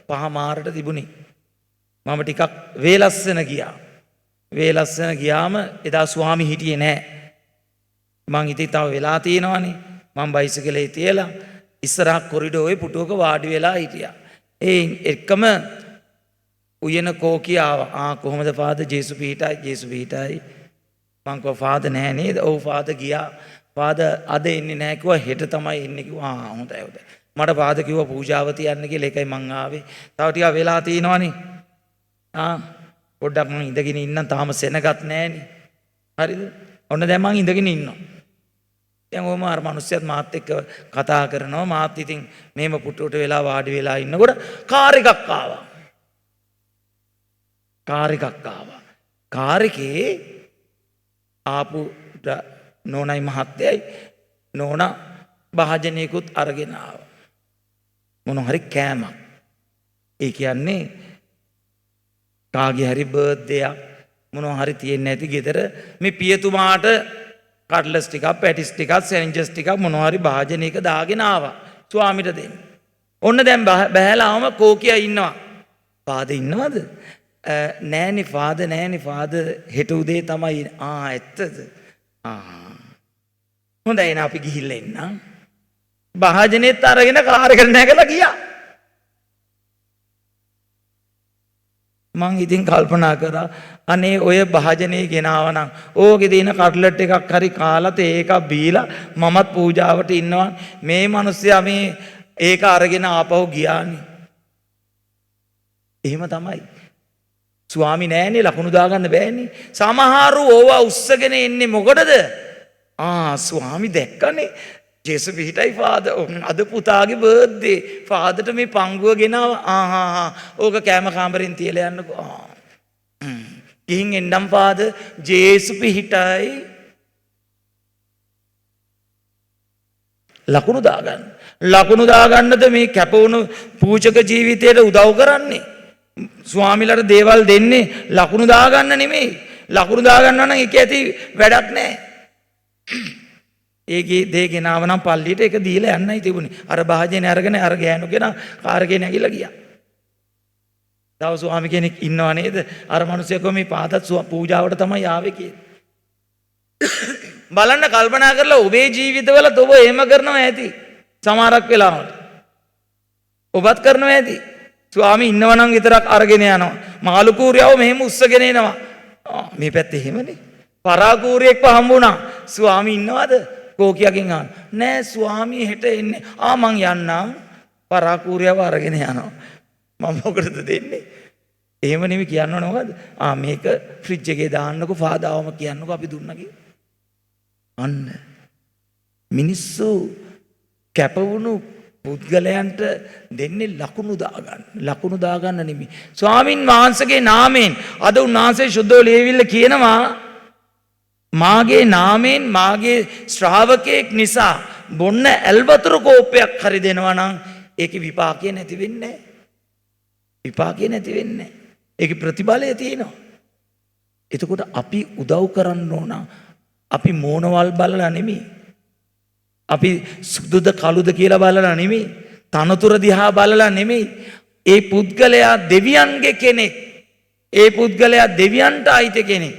Speaker 3: 5 මාරට තිබුණේ. මම ටිකක් වේලස්සන ගියා. වේලස්සන ගියාම එදා ස්වාමි හිටියේ නැහැ. මං හිතේ තව වෙලා තියෙනවනේ. මම බයිසිකලේ තියලා ඉස්සරහ කොරිඩෝවේ පුටුවක වාඩි වෙලා හිටියා. ඒ එක්කම උයන කෝකිය ආවා. කොහොමද ෆාදර්? ජේසු පිහිටයි. මං කිව්වා ෆාදර් නෑ නේද? ඔව් ෆාදර් ගියා. ෆාදර් අද එන්නේ නෑ කිව්වා. හෙට තමයි එන්නේ කිව්වා. හොඳයි. මට ෆාදර් කිව්වා පූජාව තියන්න කියලා. ඒකයි මං ආවේ. තව ටිකක් වෙලා තියෙනවනේ. පොඩ්ඩක් මං ඉඳගෙන ඉන්නම්. තාම සෙනගත් නෑනේ. හරිද? ඔන්න දැන් මං ඉඳගෙන ඉන්නවා. දැන් ඔහම අර මිනිස්සුත් මාත් එක්ක කතා කරනවා. මාත් ඉතින් මේම පුටුවට වෙලා වාඩි වෙලා ඉන්නකොට කාර් එකක් ආවා. කාර් එකේ ආපු නෝනයි මහත්තයයි නෝනා භාජනයකුත් අරගෙන ආවා. මොන හරි කෑමක්. ඒ කියන්නේ කාගේ හරි බර්ත්ඩේ එකක් මොනවා හරි තියෙන්නේ නැති ගෙදර මේ පියතුමාට කට්ලස් ටිකක්, පැටිස් ටිකක්, සැන්ඩ්විචස් ටිකක් මොනවා හරි භාජනයක දාගෙන ආවා ස්වාමිට දෙන්න. ඔන්න දැන් බහැලාම කෝකියා ඉන්නවා. පාද ඉන්නවද? නෑනේ ෆාදර් හෙට උදේ තමයි ඇත්තද? හොඳයි එහෙනම් අපි ගිහිල්ලා එන්නම්. භාජනෙත් අරගෙන කාර් එකට නැගලා ගියා. මං ඉතින් කල්පනා කරා අනේ ඔය භාජනේ ගෙනාවනම් ඕකේ තියෙන කට්ලට් එකක් හරි කාලා තේ එකක් බීලා මමත් පූජාවට ඉන්නවා. මේ මිනිස්සයා මේ ඒක අරගෙන ආපහු ගියානේ. එහෙම තමයි. ස්වාමි නෑනේ ලකුණු දාගන්න බෑනේ. සමහරු ඕවා උස්සගෙන ඉන්නේ මොකටද? ස්වාමි දැක්කනේ. ජේසු පිහිටයි ෆාදර්. අද පුතාගේ බර්ත්ඩේ. ෆාදර්ට මේ පංගුව ගෙනාවා. ඕක කෑම කාමරෙන් තියලා යන්නකෝ. ගිහින් එන්නම් ෆාදර්. ජේසු පිහිටයි. ලකුණු දාගන්න. ලකුණු දාගන්නද මේ කැපවුණු පූජක ජීවිතයට උදව් කරන්නේ? ස්වාමිලට දේවල් දෙන්නේ ලකුණු දාගන්න නෙමෙයි. ලකුණු දාගන්නවා නම් ඒක ඇති වැඩක් නැහැ. ඒකේ දේ ගෙනාව නම් පල්ලියට ඒක දීලා යන්නයි තිබුණේ. අර භාජනේ අරගෙන අර ගෑනු කෙනා කාර් එකේ නැගිලා ගියා. තව ස්වාමි කෙනෙක් ඉන්නව නේද? අර මිනිස්සයා කොහොම මේ පාදත් පූජාවට තමයි ආවේ කියලා. බලන්න කල්පනා කරලා ඔබේ ජීවිතවලත් ඔබ එහෙම කරනවා ඇති. සමහරක් වෙලාවට. ඔබත් කරනවා ඇති. ස්වාමි ඉන්නවනම් විතරක් අරගෙන යනවා. මාළු කූරියව මෙහෙම උස්සගෙන එනවා. මේ පැත්තේ එහෙමනේ. පරා කූරියෙක්ව හම්බුණා. ස්වාමි ඉන්නවද? කෝකියකින් අහන. නෑ ස්වාමි හෙට එන්නේ. මං යන්නම්. පරා කූරියව අරගෙන යනවා. මම මොකටද දෙන්නේ? එහෙම නෙමෙයි කියන්න ඕන මොකද්ද? මේක ෆ්‍රිජ් එකේ දාන්නකෝ ෆාදාවම කියන්නකෝ අපි දුන්නා කියලා. අන්න මිනිස්සු කැපවුණු පුද්ගලයන්ට දෙන්නේ ලකුණු දාගන්න නෙමෙයි. ස්වාමින් වහන්සේගේ නාමයෙන් අද උන්වහන්සේ සුද්ධව ලියවිල්ල කියනවා මාගේ නාමයෙන් මාගේ ශ්‍රාවකයෙක් නිසා බොන්න ඇල්වතුරු කෝප්පයක් හරි දෙනවා නම් ඒකේ විපාකය නැති වෙන්නේ නැහැ. ඒකේ ප්‍රතිඵලය තියෙනවා. එතකොට අපි උදව් කරන්න ඕන. අපි මෝනවල් බලලා නෙමෙයි. අපි සුදුද කළුද කියලා බලලා නෙමෙයි. තනතුර දිහා බලලා නෙමෙයි. ඒ පුද්ගලයා දෙවියන්ගේ කෙනෙක්. ඒ පුද්ගලයා දෙවියන්ට අයිති කෙනෙක්.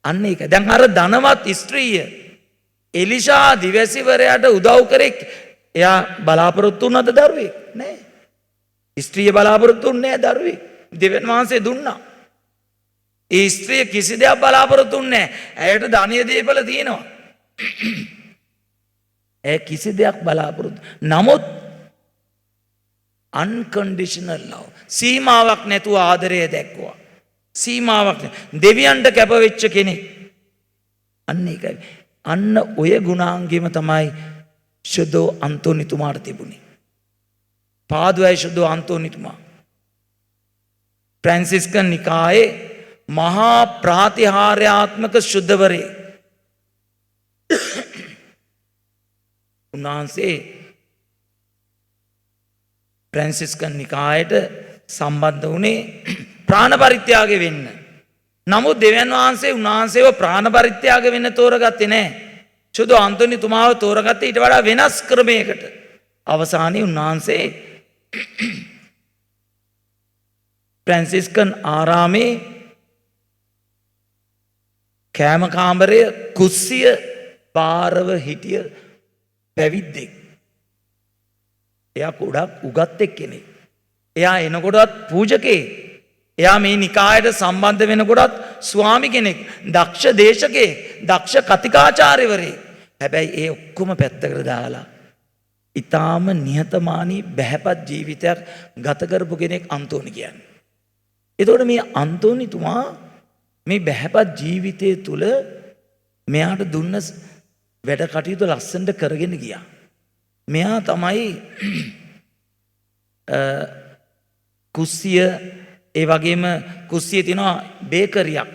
Speaker 3: අන්න ඒක. දැන් අර ධනවත් ස්ත්‍රිය එලිෂා දිවැසිවරයාට උදව් කරේ. එයා බලාපොරොත්තු වුණාද දරුවෙක්? නෑ. ස්ත්‍රිය බලාපොරොත්තු වුණේ නෑ දරුවෙක්. දෙවියන් වහන්සේ දුන්නා. ඒ ස්ත්‍රිය කිසි දෙයක් බලාපොරොත්තු වුණේ නෑ. ඇයට ධනිය දීපල තියෙනවා. ඒ කිසි දෙයක් බලාපොරොත්තු. නමුත් unconditional love. සීමාවක් නැතුව ආදරය දැක්වුවා. සීමාවක් දෙවියන්ට කැප වෙච්ච කෙනෙක්. අන්න ඒකයි. අන්න ඔය ගුණාංගෙම තමයි ශුද්ධෝ අන්තෝනිතුමාට තිබුණේ. පාදුවයි ශුද්ධෝ අන්තෝනිතුමා. ෆ්‍රැන්සිස්කන් නිකායේ මහා ප්‍රාතිහාර්යාත්මක ශුද්ධවරේ. උන්වහන්සේ ෆ්‍රැන්සිස්කන් නිකායට සම්බන්ධ වුණේ ප්‍රාණ පරිත්‍යාගය වෙන්න. නමුත් දෙවියන් වහන්සේ උන්වහන්සේව ප්‍රාණ පරිත්‍යාග වෙන්න තෝරගත්තේ නැහැ. සුදු අන්තෝනිතුමාව තෝරගත්තේ ඊට වඩා වෙනස් ක්‍රමයකට. අවසානයේ උන්වහන්සේ ෆ්‍රැන්සිස්කන් ආරාමේ කෑම කාමරය කුස්සිය බාරව හිටිය පැවිද්දෙක්. එයා ගොඩක් උගත් එක්කෙනෙක්. එයා එනකොටත් පූජකේ. එයා මේ නිකායට සම්බන්ධ වෙනකොටත් ස්වාමි කෙනෙක්. දක්ෂ දේශකේ, දක්ෂ කතිකාචාර්යවරේ. හැබැයි ඒ ඔක්කොම පැත්තකට දාලා ඊටාම නිහතමානී බහැපත් ජීවිතයක් ගත කරපු කෙනෙක් අන්තෝනි කියන්නේ. එතකොට මේ අන්තෝනිතුමා මේ බහැපත් ජීවිතය තුළ මෙයාට දුන්න වැඩ කටයුතු ලස්සනට කරගෙන ගියා. මෙයා තමයි කුස්සිය ඒ වගේම කුස්සිය තියෙනවා බේකරියක්.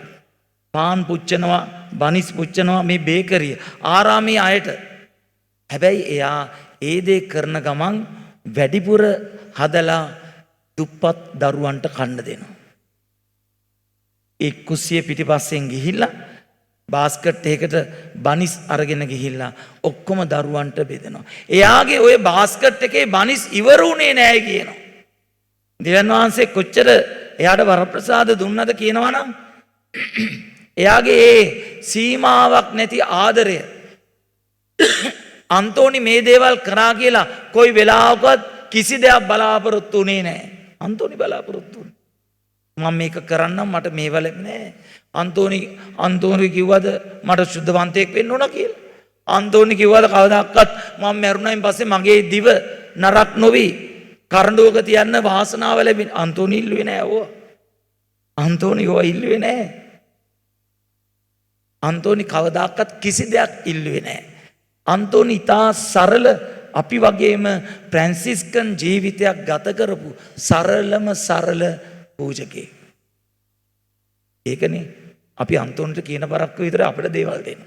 Speaker 3: පාන් පුච්චනවා, බනිස් පුච්චනවා මේ බේකරිය. ආරාමයේ අයට. හැබැයි එයා ඒ දේ කරන ගමන් වැඩිපුර හදලා දුප්පත් දරුවන්ට කන්න දෙනවා. ඒ කුස්සිය පිටිපස්සෙන් ගිහිල්ලා බාස්කට් එකකට බනිස් අරගෙන ගිහිල්ලා ඔක්කොම දරුවන්ට බෙදනවා. එයාගේ ওই බාස්කට් එකේ බනිස් ඉවර වුණේ නැහැ කියනවා. දෙවියන් වහන්සේ කොච්චර එයාට වරප්‍රසාද දුන්නද කියනවා නම් එයාගේ ඒ සීමාවක් නැති ආදරය අන්තෝනි මේ දේවල් කරා කියලා කොයි වෙලාවකවත් කිසි දෙයක් බලාපොරොත්තු වෙන්නේ නැහැ. අන්තෝනි බලාපොරොත්තු වුණා. මම මේක කරන්නම් මට මේව ලැබෙන්නේ නැහැ. අන්තෝනි කිව්වද මට සුද්ධවන්තයෙක් වෙන්න ඕන කියලා? අන්තෝනි කිව්වද කවදාවත් මම මැරුණායින් පස්සේ මගේ දිව නරක් නොවි කරඬුවක තියන්න වාසනාව ලැබෙන? අන්තෝනි ඉල්ලුවේ නැහැ ඕවා. අන්තෝනි ඕවා ඉල්ලුවේ නැහැ. අන්තෝනි කවදාවත් කිසි දෙයක් ඉල්ලුවේ නැහැ. අන්තෝනි ඉතා සරල අපි වගේම ප්‍රැන්සිස්කන් ජීවිතයක් ගත කරපු සරලම සරල පූජකයෙක්. ඒකනේ අපි අන්තෝනිට කියන බරක්ක විතර අපිට දේවල් දෙන්න.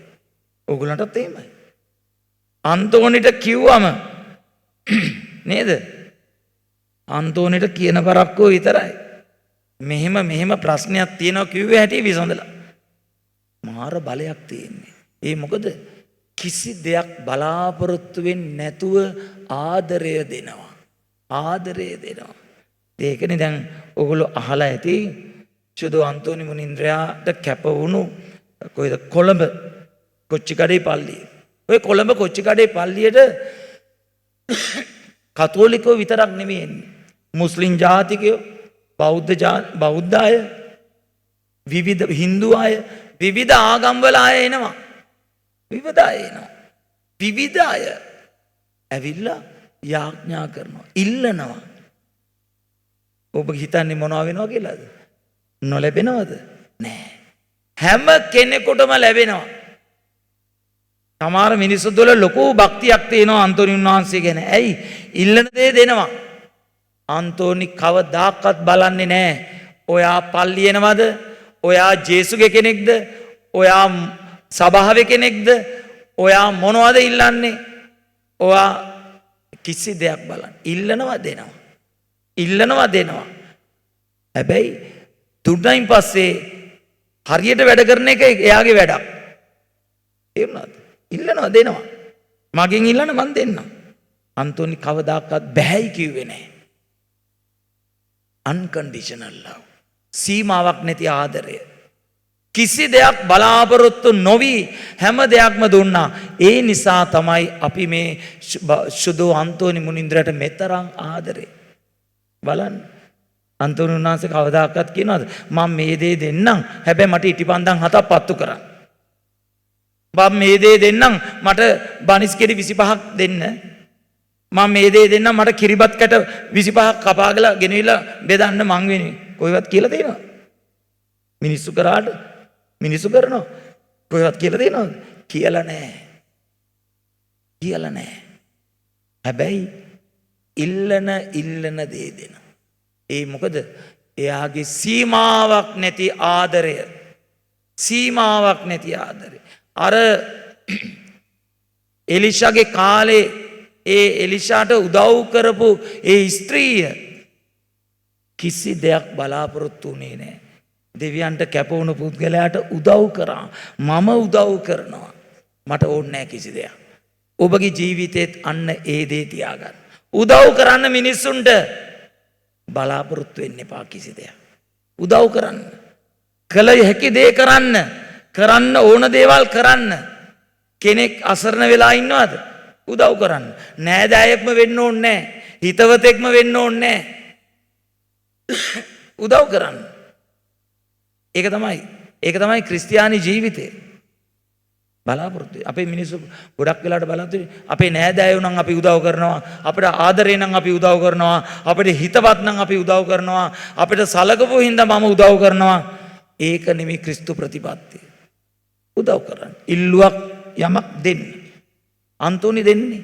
Speaker 3: ඕගොල්ලන්ටත් එහෙමයි. අන්තෝනිට කිව්වම නේද? අන්තෝනිට කියන බරක්කෝ විතරයි. මෙහෙම ප්‍රශ්නයක් තියෙනවා කිව්වේ හැටි විසඳලා. මාර බලයක් තියෙන්නේ. ඒ මොකද? කිසි දෙයක් බලාපොරොත්තු වෙන්නේ නැතුව ආදරය දෙනවා. ආදරය දෙනවා. ඒකනේ දැන් ඔයගොල්ලෝ අහලා ඇති සුදු අන්තෝනි මුනින්ද්‍රයාට කැප වුණු කොයිද කොළඹ කොච්චිකඩේ පල්ලිය. ඔය කොළඹ කොච්චිකඩේ පල්ලියට කතෝලිකයෝ විතරක් නෙමෙයි එන්නේ. මුස්ලිම් ජාතිකයෝ, බෞද්ධ අය, විවිධ හින්දු අය, විවිධ ආගම්වල අය එනවා. විවිධ අය එනවා. විවිධ අය ඇවිල්ලා යාඥා කරනවා, ඉල්ලනවා. ඔබ හිතන්නේ මොනවා වෙනවා කියලාද? නොලැබෙනවද? නෑ. හැම කෙනෙකුටම ලැබෙනවා. සමහර මිනිස්සු තුළ ලොකු භක්තියක් තියෙනවා අන්තෝනි වහන්සේ ගැන. ඇයි? ඉල්ලන දේ දෙනවා. අන්තෝනි කවදාකවත් බලන්නේ නෑ ඔයා පල්ලි එනවද? ඔයා ජේසුගේ කෙනෙක්ද? ඔයා සභාවේ කෙනෙක්ද? ඔයා මොනවද ඉල්ලන්නේ? ඔයා කිසි දෙයක් බලන්න. ඉල්ලනවා දෙනවා. ඉල්ලනවා දෙනවා. හැබැයි දුන්නයින් පස්සේ හරියට වැඩ කරන එක එයාගේ වැඩක්. තේරුණාද? ඉල්ලනවා දෙනවා. මගෙන් ඉල්ලන්න මන් දෙන්නම්. අන්තෝනි කවදාකවත් බෑයි කිව්වේ නැහැ. අන්කන්ඩිෂනල් ලව්. සීමාවක් නැති ආදරය. කිසි දෙයක් බලාපොරොත්තු නොවි හැම දෙයක්ම දුන්නා. ඒ නිසා තමයි අපි මේ සුදු අන්තෝනි මුනින්ද්‍රට මෙතරම් ආදරේ. බලන්න. අන්තෝනි උන්වහන්සේ කවදාකවත් කියනවාද මම මේ දේ දෙන්නම් හැබැයි මට ඉටිපන්දම් 7ක් පත්තු කරන්න. මම මේ දේ දෙන්නම් මට බනිස් කෙඩි 25ක් දෙන්න. මම මේ දේ දෙන්නම් මට කිරිබත් කැට 25ක් කපාගලා ගෙනවිලා බෙදන්න මං වෙන්නේ. කොයිවත් කියලා දෙනවද? මිනිස්සු කරාට මිනිස්සු කරනවා. කොයිවත් කියලා දෙනවද? කියලා නැහැ. කියලා නැහැ. හැබැයි ඉල්ලන දේ දෙන. ඒ මොකද? එයාගේ සීමාවක් නැති ආදරය. සීමාවක් නැති ආදරය. අර එලිෂාගේ කාලේ ඒ එලිෂාට උදව් කරපු ඒ ස්ත්‍රිය කිසි දෙයක් බලාපොරොත්තු වෙන්නේ නැහැ. දෙවියන්ට කැප වුණු පුද්ගලයාට උදව් කරා. මම උදව් කරනවා. මට ඕනේ නැහැ කිසි දෙයක්. ඔබගේ ජීවිතේත් අන්න ඒ දේ තියාගන්න. උදව් කරන්න මිනිස්සුන්ට බලාපොරොත්තු වෙන්න එපා කිසි දෙයක්. උදව් කරන්න. කළ හැකි දේ කරන්න. කරන්න ඕන දේවල් කරන්න. කෙනෙක් අසරණ වෙලා ඉන්නවද? උදව් කරන්න. නෑදෑයෙක්ම වෙන්න ඕනේ නැහැ. හිතවතෙක්ම වෙන්න ඕනේ නැහැ. උදව් කරන්න. ඒක තමයි ක්‍රිස්තියානි ජීවිතය. බලාපොරොත්තු. අපේ මිනිස්සු ගොඩක් වෙලාවට බලාපොරොත්තු අපේ නෑදෑයෝ නම් අපි උදව් කරනවා. අපිට ආදරේ නම් අපි උදව් කරනවා. අපිට හිතවත් නම් අපි උදව් කරනවා. අපිට සලකපු හින්දා මම උදව් කරනවා. ඒක නෙමෙයි ක්‍රිස්තු ප්‍රතිපත්තිය. උදව් කරන්න. ඉල්ලුවක් යමක් දෙන්න. අන්තෝනි දෙන්නේ.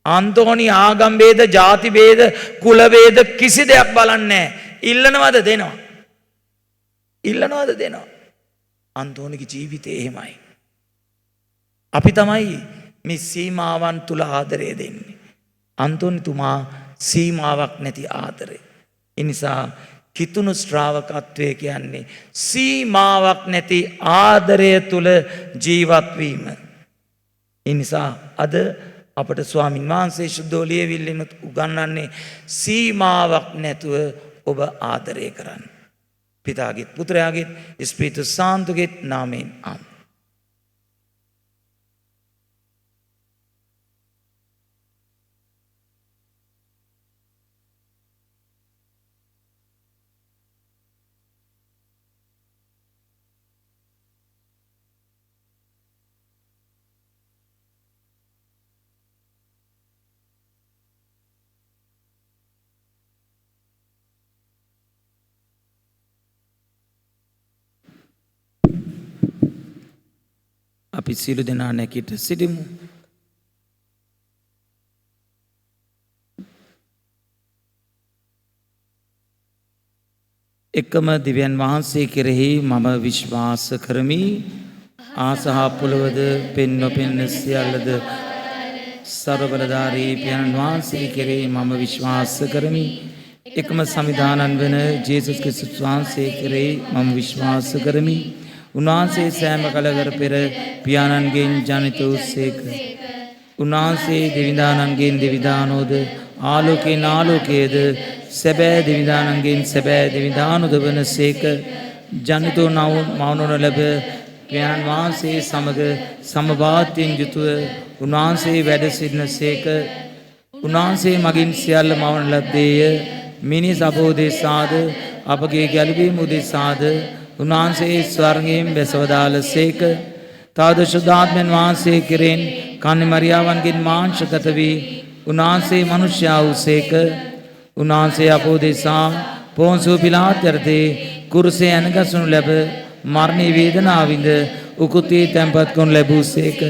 Speaker 3: අන්තෝනි ආගම් ભેද, ಜಾති ભેද, කුල ભેද කිසි දෙයක් බලන්නේ නැහැ. ඉල්ලනවද දෙනවා. ඉල්ලනවද දෙනවා. අන්තෝනිගේ ජීවිතේ එහෙමයි. අපි තමයි මේ සීමාවන් තුල ආදරය දෙන්නේ. අන්තෝනිතුමා සීමාවක් නැති ආදරය. ඒ නිසා කිතුණු ශ්‍රාවකත්වය කියන්නේ සීමාවක් නැති ආදරය තුල ජීවත් වීම. ඒ නිසා අද අපට ස්වාමින් වහන්සේ සුද්ධෝ ලියවිල්ලෙන් උගන්වන්නේ සීමාවක් නැතුව ඔබ ආදරය කරන්න. පිතාගේත් පුත්‍රයාගේත් ස්පීතු සාන්තුගේත් නාමයෙන් ආමෙන්. අපි සියලු දෙනා නැගිට සිටිමු. එකම දිව්‍යන් වහන්සේ කෙරෙහි මම විශ්වාස කරමි. ආසහ පොළවද පෙන් නොපෙනෙන සියල්ලද සර්වබලධාරී පියාණන් වහන්සේ කෙරෙහි මම විශ්වාස කරමි. එකම සමිදානන් වන ජේසුස් ක්‍රිස්තුස් වහන්සේ කෙරෙහි මම විශ්වාස කරමි. උන්වහන්සේ සෑම කලකර පෙර පියාණන්ගෙන් ජනිත වූසේක. උන්වහන්සේ දෙවිදානන්ගෙන් දෙවිදානෝද ආලෝකයෙන් ආලෝකයේද සැබෑ දෙවිදානන්ගෙන් සැබෑ දෙවිදානෝද වන සේක. ජනිත මවුනොන ලැබ පියාණන් වහන්සේ සමග සමභාවයෙන් යුතුව උන්වහන්සේ වැඩ සිටින සේක. උන්වහන්සේ මගින් සියල්ල මවන ලද්දේය. මිනිස් අපෝදෙසාද අපගේ ගැලවීම උදෙසාද උන්වහන්සේ ස්වර්ගයෙන් බැසවදාළ සේක. තවද ශුද්ධාත්මයන් වහන්සේ කෙරෙන් කන්‍ය මරියාවන්ගෙන් මාංශගත වී උන්වහන්සේ මනුෂ්‍යයා වූ සේක. උන්වහන්සේ අපෝදෙසා පොන්සු පිලාත් යටතේ කුරුසේ ඇනගසනු ලැබ මරණී වේදනාවින්ද උකුතේ තැන්පත් කරනු ලැබූ සේක.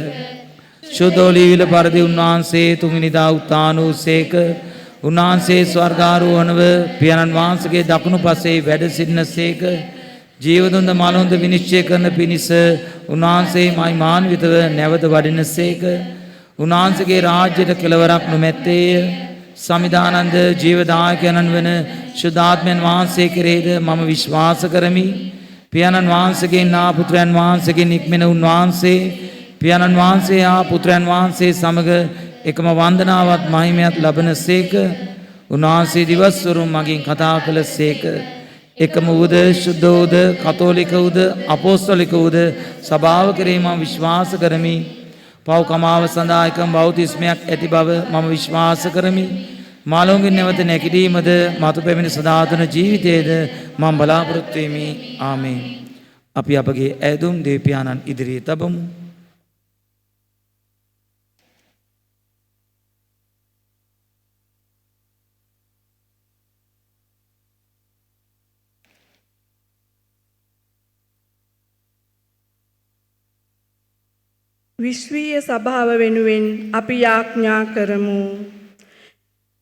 Speaker 3: ශුද්ධෝලීවිල පරිදි උන්වහන්සේ තුන්වෙනිදා උත්ථාන වූ සේක. උන්වහන්සේ ස්වර්ගාරෝහණව පියාණන් වහන්සේගේ දකුණු පසේ වැඩ සිටින සේක. ජීවදුන්ද මලොන්ද විනිශ්චය කරන පිණිස උන්වහන්සේ මහිමාන්විතව නැවත වඩින සේක. උන්වහන්සේගේ රාජ්‍යයට කෙලවරක් නොමැත්තේය. සමිදානන්ද ජීවදායකයන්න් වන ශුද්ධාත්මයන් වහන්සේ කෙරෙහිද මම විශ්වාස කරමි. පියාණන් වහන්සේගෙන් ආ පුත්‍රයන් වහන්සේගෙන් නික්මෙන උන්වහන්සේ පියාණන් වහන්සේ ආ පුත්‍රයන් වහන්සේ සමග එකම වන්දනාවත් මහිමයත් ලබන සේක. උන්වහන්සේ දිවස්වරුන් මගින් කතා කළ සේක. එකම වූද ශුද්ධ වූද කතෝලික වූද අපෝස්තලික වූද සභාව කෙරෙහි මම විශ්වාස කරමි. පව්කමාව සඳහා එකම බෞතිස්මයක් ඇති බව මම විශ්වාස කරමි. මාළොන්ගෙන් නැවත නැගිටීමද මතු පැමිණි සදාතන ජීවිතයේද මම බලාපොරොත්තු වෙමි. ආමේන්. අපි අපගේ ඇදුම් දෙවියන්න් ඉදිරියේ තබමු.
Speaker 7: විශ්වීය සභාව වෙනුවෙන් අපි යාඥා කරමු.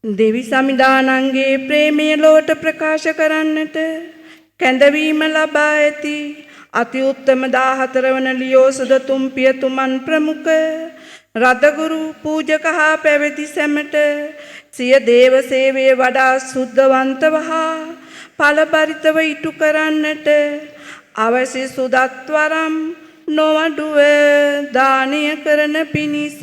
Speaker 7: දෙවි සමිදානන්ගේ ප්‍රේමය ලොවට ප්‍රකාශ කරන්නට කැඳවීම ලබා ඇති අති උත්තම 14 වන ලියෝසුද තුම්පියතුමන් ප්‍රමුඛ රදගුරු පූජක හා පැවිදි සැමට සිය දේව සේවය වඩා සුද්ධවන්තව හා ඵලපරිතව ඉටු කරන්නට අවශ්‍ය සුදත් වරම් නොවඩුව දානය කරන පිණිස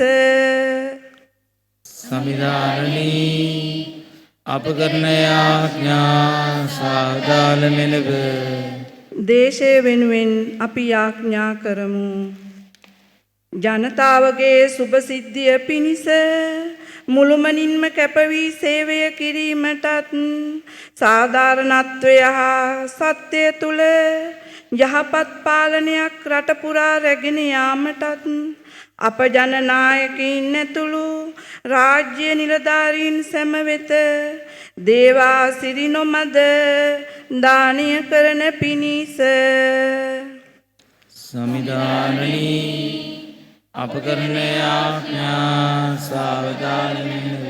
Speaker 3: සමිදානනී අප කරන යාඥා සාදාල මෙලව
Speaker 7: දේශය වෙනුවෙන් අපි යාඥා කරමු. ජනතාවගේ සුභ සිද්ධිය පිණිස මුළුමනින්ම කැපවී සේවය කිරීමටත් සාධාරණත්වය හා සත්‍යය තුළ යහපත් පාලනයක් රට පුරා රැගෙන යාමටත් අප ජනනායකයින් ඇතුළු රාජ්‍ය නිලධාරීන් සැම වෙත දේවාසිරි නොමද දානය කරන පිණිස
Speaker 3: සමිදානනී අප කරන යාඥා සාවධාන මෙලව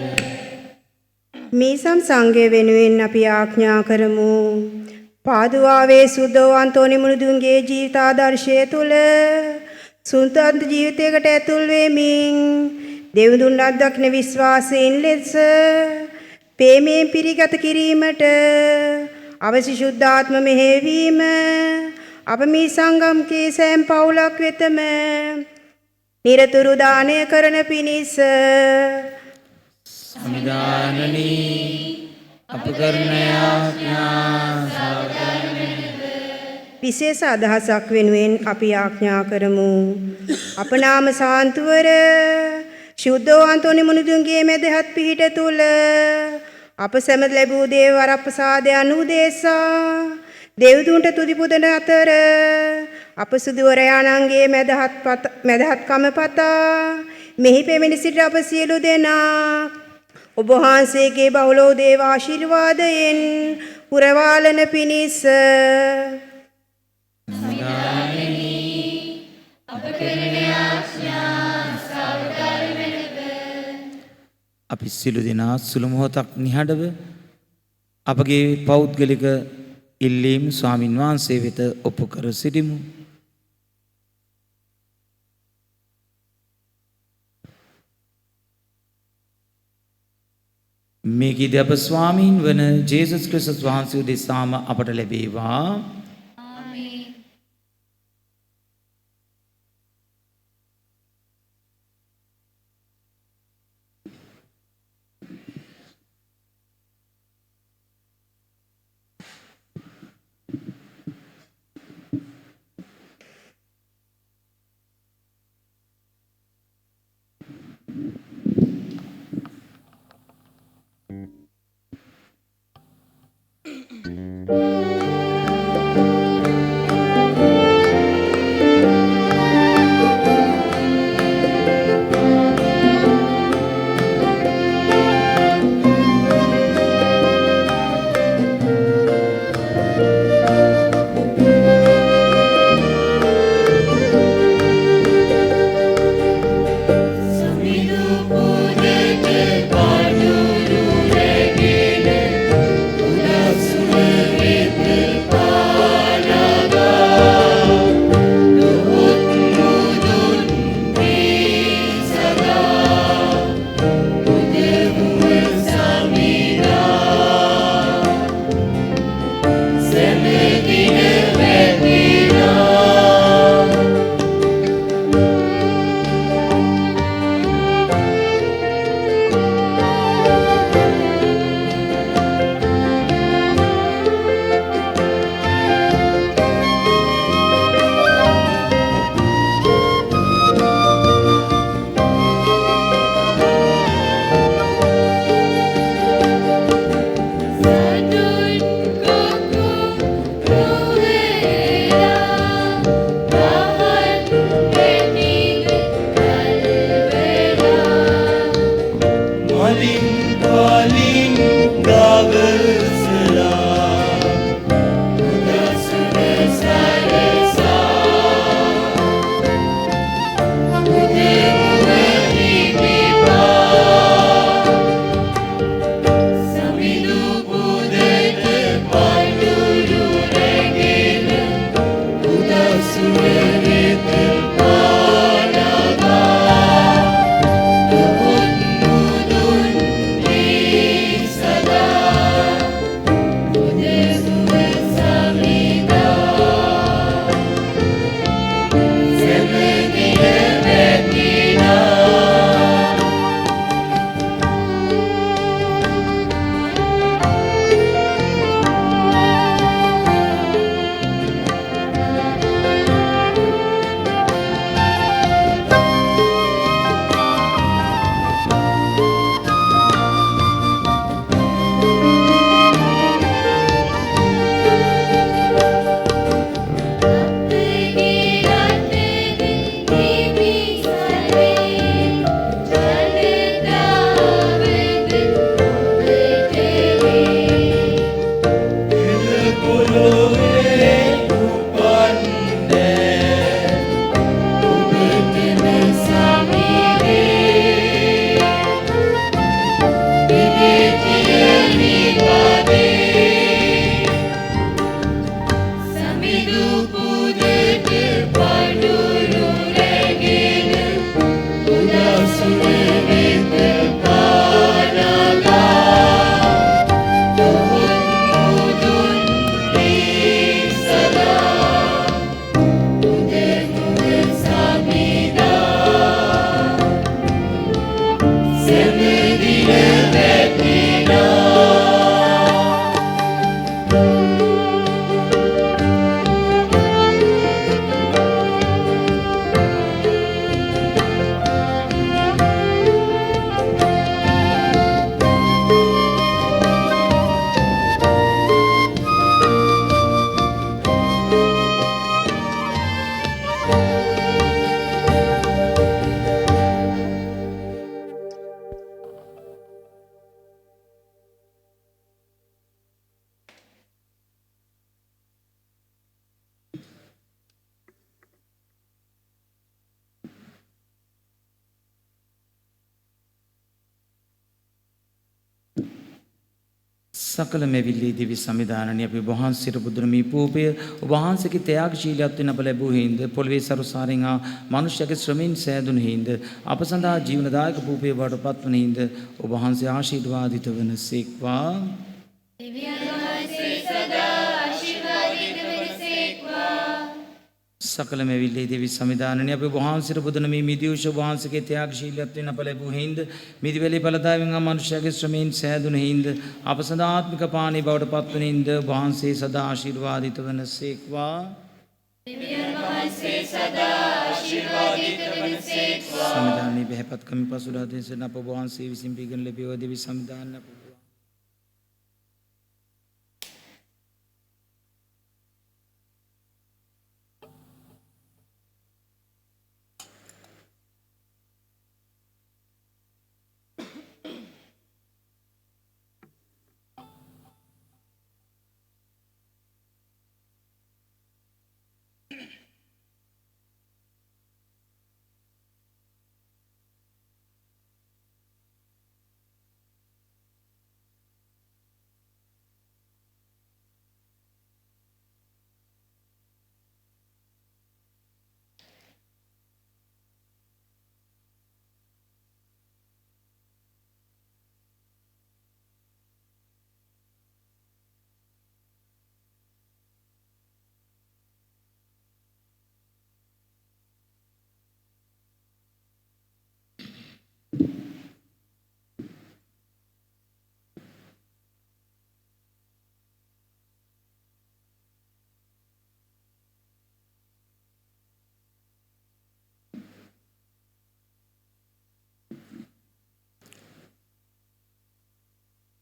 Speaker 6: මීසම් සංඝය වෙනුවෙන් අපි ආඥා කරමු. පාදුවාවේ සුද්ධෝ අන්තෝනි මුනිදුන්ගේ ජීවිතාදර්ශය තුළ සුන්දර ජීවිතයකට ඇතුල් වෙමින් දෙවිඳුන් අත්දකින විශ්වාසයෙන් ලෙස ප්‍රේමයෙන් පිරිගත කිරීමට අවශ්‍ය ශුද්ධාත්ම මෙහෙයවීම අප මේ සංගම්කේ සෑම පවුලක් වෙතම නිරතුරු දානය කරන පිණිස
Speaker 3: සමිදානනී අප කරන යාඥා සාවධාන මෙලව
Speaker 6: විශේෂ අදහසක් වෙනුවෙන් අපි ආඥා කරමු. අප නාම සාන්තුවර ශුද්ධෝ අන්තෝනි මුනිදුන්ගේ මෙදහත් පිහිට තුල අප සැම ලැබූ දේව වරප්‍රසාදය අනුදේශා දෙව්දුන්ට තුති පුදන අතර අප සුදුවරයාණන්ගේ මැදහත්කම පතා මෙහි පෙමිණි සිට අප සියලු දෙනා ඔබ වහන්සේගේ බහුලෝ දේව ආශිර්වාදයෙන් පුරවාලන පිණිස
Speaker 3: අපි සියලු දෙනා සුළු මොහොතක් නිහඬව අපගේ පෞද්ගලික ඉල්ලීම් ස්වාමින් වහන්සේ වෙත ඔප්පු කර සිටිමු. මේ ගීත අප ස්වාමීන් වන ජේසුස් ක්‍රිස්තුස් වහන්සේ උදෙසාම අපට ලැබේවා.
Speaker 8: With
Speaker 3: සකල මෙවිලි දිවි සමිදානනි අපි වහන්සේට බුදුන් මේ පූපය වහන්සේගේ ත්‍යාගශීලීත්වයෙන් අප ලැබූ හිඳ පොළවේ සරුසාරින් ආ මනුෂ්‍යගේ ශ්‍රමෙන් සෑදුණු හිඳ අප සඳහා ජීවනදායක පූපය බවට පත්වන හිඳ ඔබ වහන්සේ ආශිර්වාදිත වනසේක්වා. සකල මෙවිලි දෙවි සමිදානනි අපි වහන්සේට බුදුන් මේ මිදිවුෂ වහන්සේගේ ත්‍යාගශීලීත්වයෙන් අප ලැබූ හිඳ මිදිවැලි ඵලදායන් ආ මනුෂ්‍යගේ ශ්‍රමෙන් සෑදුණු හිඳ අප සදා ආත්මික පාණී බවට පත්වන හිඳ වහන්සේ සදා ආශිර්වාදිත වනසේක්වා. සමිදානයේ බෙහෙපත් කමි පසුදා දෙසන අප වහන්සේ විසින් පිළිගන ලැබෙව දෙවි සමිදාන අප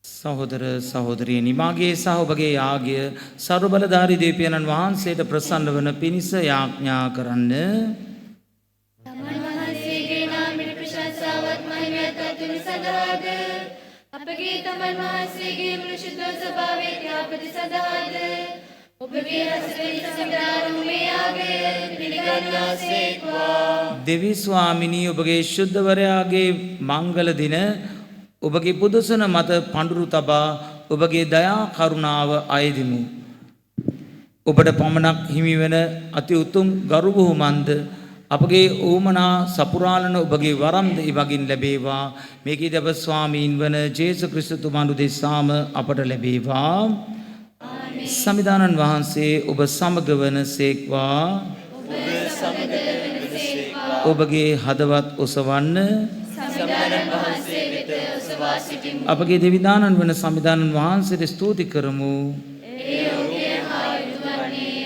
Speaker 3: සහෝදර සහෝදරියනි මාගේ සහ ඔබගේ යාගය සර්ව බලධාරී දෙවියන්න් වහන්සේට ප්‍රසන්න වන පිණිස යාඥා කරන්න.
Speaker 8: තමන් වහන්සේගේ නාමයට ප්‍රශංසාවත් මහිමයත් අතුරු සදාද අපගේ තමන් වහන්සේගේ මුළු ශුද්ධ ස්වභාවයේ ත්‍යාපති සදාද ඔබගේ රසවිඳ සමිදානමේ යාගය පිළිගන්නාසේක්වා.
Speaker 3: දෙවි ස්වාමිනී ඔබගේ ශුද්ධවරයාගේ මංගල දින ඔබගේ පුදසන මත පඳුරු තබා ඔබගේ දයා කරුණාව අයදිමු. ඔබට පමණක් හිමි වන අති උතුම් ගරු බුහුමන්ද අපගේ ඕමනා සපුරාලන ඔබගේ වරම්ද ඉවගින් ලැබේවා. මේකී දෙව ස්වාමීන් වන ජේසුස් ක්‍රිස්තුතුමන් දෙසාම අපට ලැබේවා. සමිදානන් වහන්සේ ඔබ සමග වනසේක්වා. ඔබගේ හදවත් ඔසවන්න. අපගේ දෙවිදානන් වන සමිදානන් වහන්සේට ස්තුති කරමු.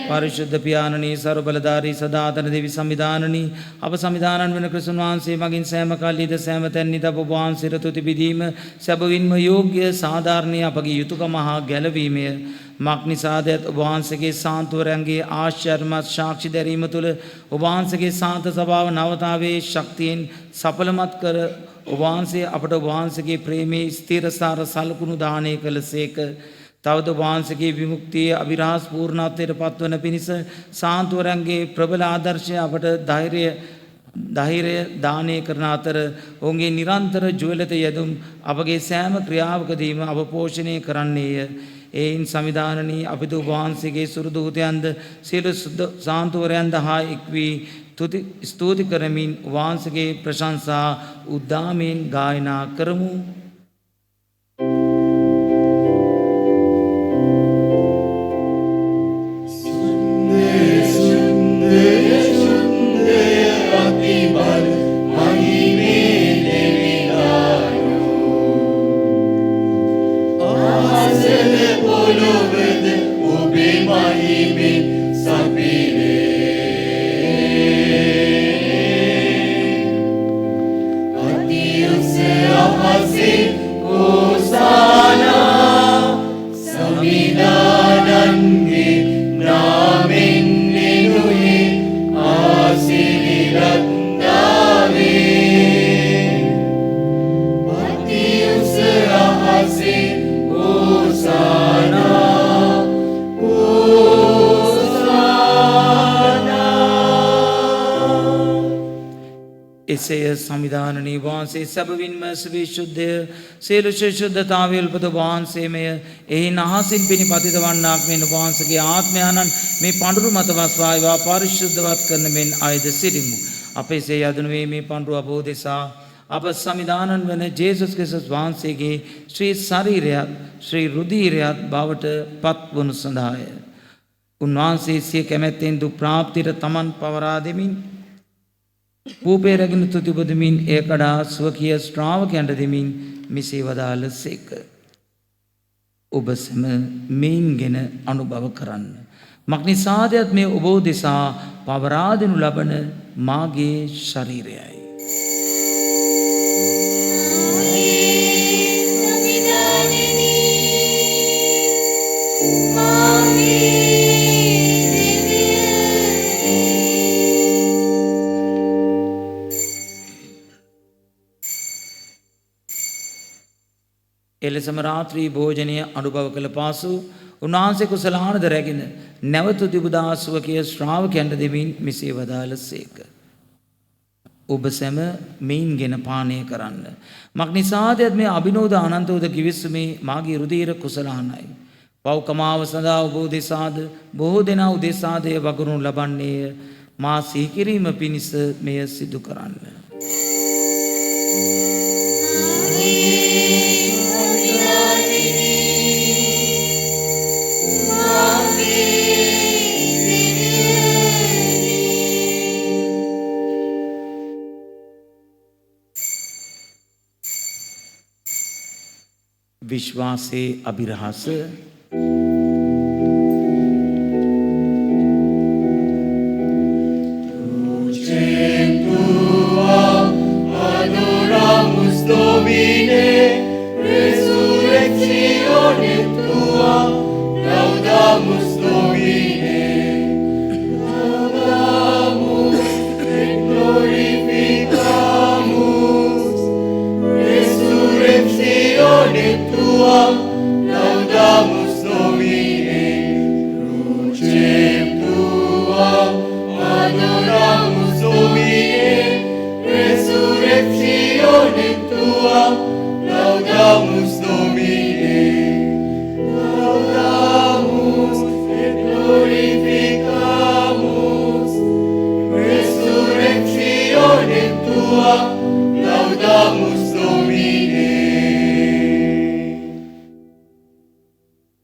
Speaker 3: පරිශුද්ධ පියාණනී සර්ව බලධාරී සදාතන දෙවි සමිදානනී අප සමිදානන් වන ක්‍රිස්තුන් වහන්සේ මගින් සෑම කල්ලිද සෑම තැන්නිද අප වහන්සේට තුති බිදීම සැබවින්ම යෝග්‍ය සාධාරණීය අපගේ යුතුයකම හා ගැලවීමය. මක් නිසාදත් ඔබ වහන්සේගේ සාන්තුවරයන්ගේ ආශ්චර්යමත් සාක්ෂි දැරීම තුළ ඔබ වහන්සේගේ සාන්ත ස්වභාව නවතාවේ ශක්තියෙන් සඵලමත් කර ඔබ වහන්සේ අපට ඔබ වහන්සේගේ ප්‍රේමයේ ස්ථිරසාර සලකුණු දානය කළසේක. තවද ඔබ වහන්සේගේ විමුක්තිය අවිරහස් පූර්ණත්වයට පත්වන පිණිස සාන්තුවරයන්ගේ ප්‍රබල ආදර්ශය අපට ධෛර්ය දානය කරන අතර ඔවුන්ගේ නිරන්තර ජුවලත යෙදුම් අපගේ සෑම ක්‍රියාවකදීම අප පෝෂණය කරන්නේය. එයින් සමිදානනී අපිට ඔබ වහන්සේගේ සුරදූතයන්ද සියලු සාන්තුවරයන්ද හා එක් වී ස්තුති කරමින් වහන්සේගේ ප්‍රශංසා උද්දාමයෙන් ගායනා කරමු.
Speaker 8: Hosanna, Hosanna.
Speaker 3: එසේය සමිධානනී වහන්සේ සැබවින්ම විශුද්ධය සියලු ශුද්ධතාවය උල්පත වහන්සේමය එහි නහසින් පිණි පතිත වන්නාක් මෙන් වහන්සේගේ ආත්මයන්න් මේ පඳුරු මත වස්වායවා පරිශුද්ධවත් කරන මෙන් අයද සිටිමු. අපේ සේ යදුනුවේ මේ පඳුරු අබෝධෙසා අප සමිධානන් වන ජේසුස් ක්‍රිස්තුස් වහන්සේගේ ශ්‍රී ශරීරයත් ශ්‍රී රුධීරයත් බවට පත්වනු සඳහාය. උන්වහන්සේ සිය කැමැත්තෙන් දුක් ප්‍රාප්තියට තමන් පවරා දෙමින් පූපේ රැගෙන තුතිබදමින් එය කඩා ස්වකීය ශ්‍රාවකයන්ට දෙමින් මෙසේ වදාළ සේක. ඔබ සැම මෙයින්ගෙන අනුභව කරන්න. මක්නිසාදයත් මේ ඔබ දෙසා පවරා දෙනු ලබන මාගේ ශරීරයයි. එලෙසම රාත්‍රී භෝජනය අනුභව කළ පාසු උන්වහන්සේ කුසලානද රැගෙන නැවතු තිබුදා ස්වකීය ශ්‍රාවකයන්ට දෙමින් මෙසේ වදාළ සේක. ඔබ සැම මෙයින්ගෙන පානය කරන්න. මක්නිසාදයත් මේ අභිනෝද අනන්තෝද කිවිස්සුමේ මාගේ රුධීර කුසලානයි. පව්කමාව සඳහා ඔබ උදෙසාද බොහෝ දෙනා උදෙසාදය වගුරුන් ලබන්නේය. මා සිහිකිරීම පිණිස මෙය සිදු කරන්න. විශ්වාසයේ අභිරහස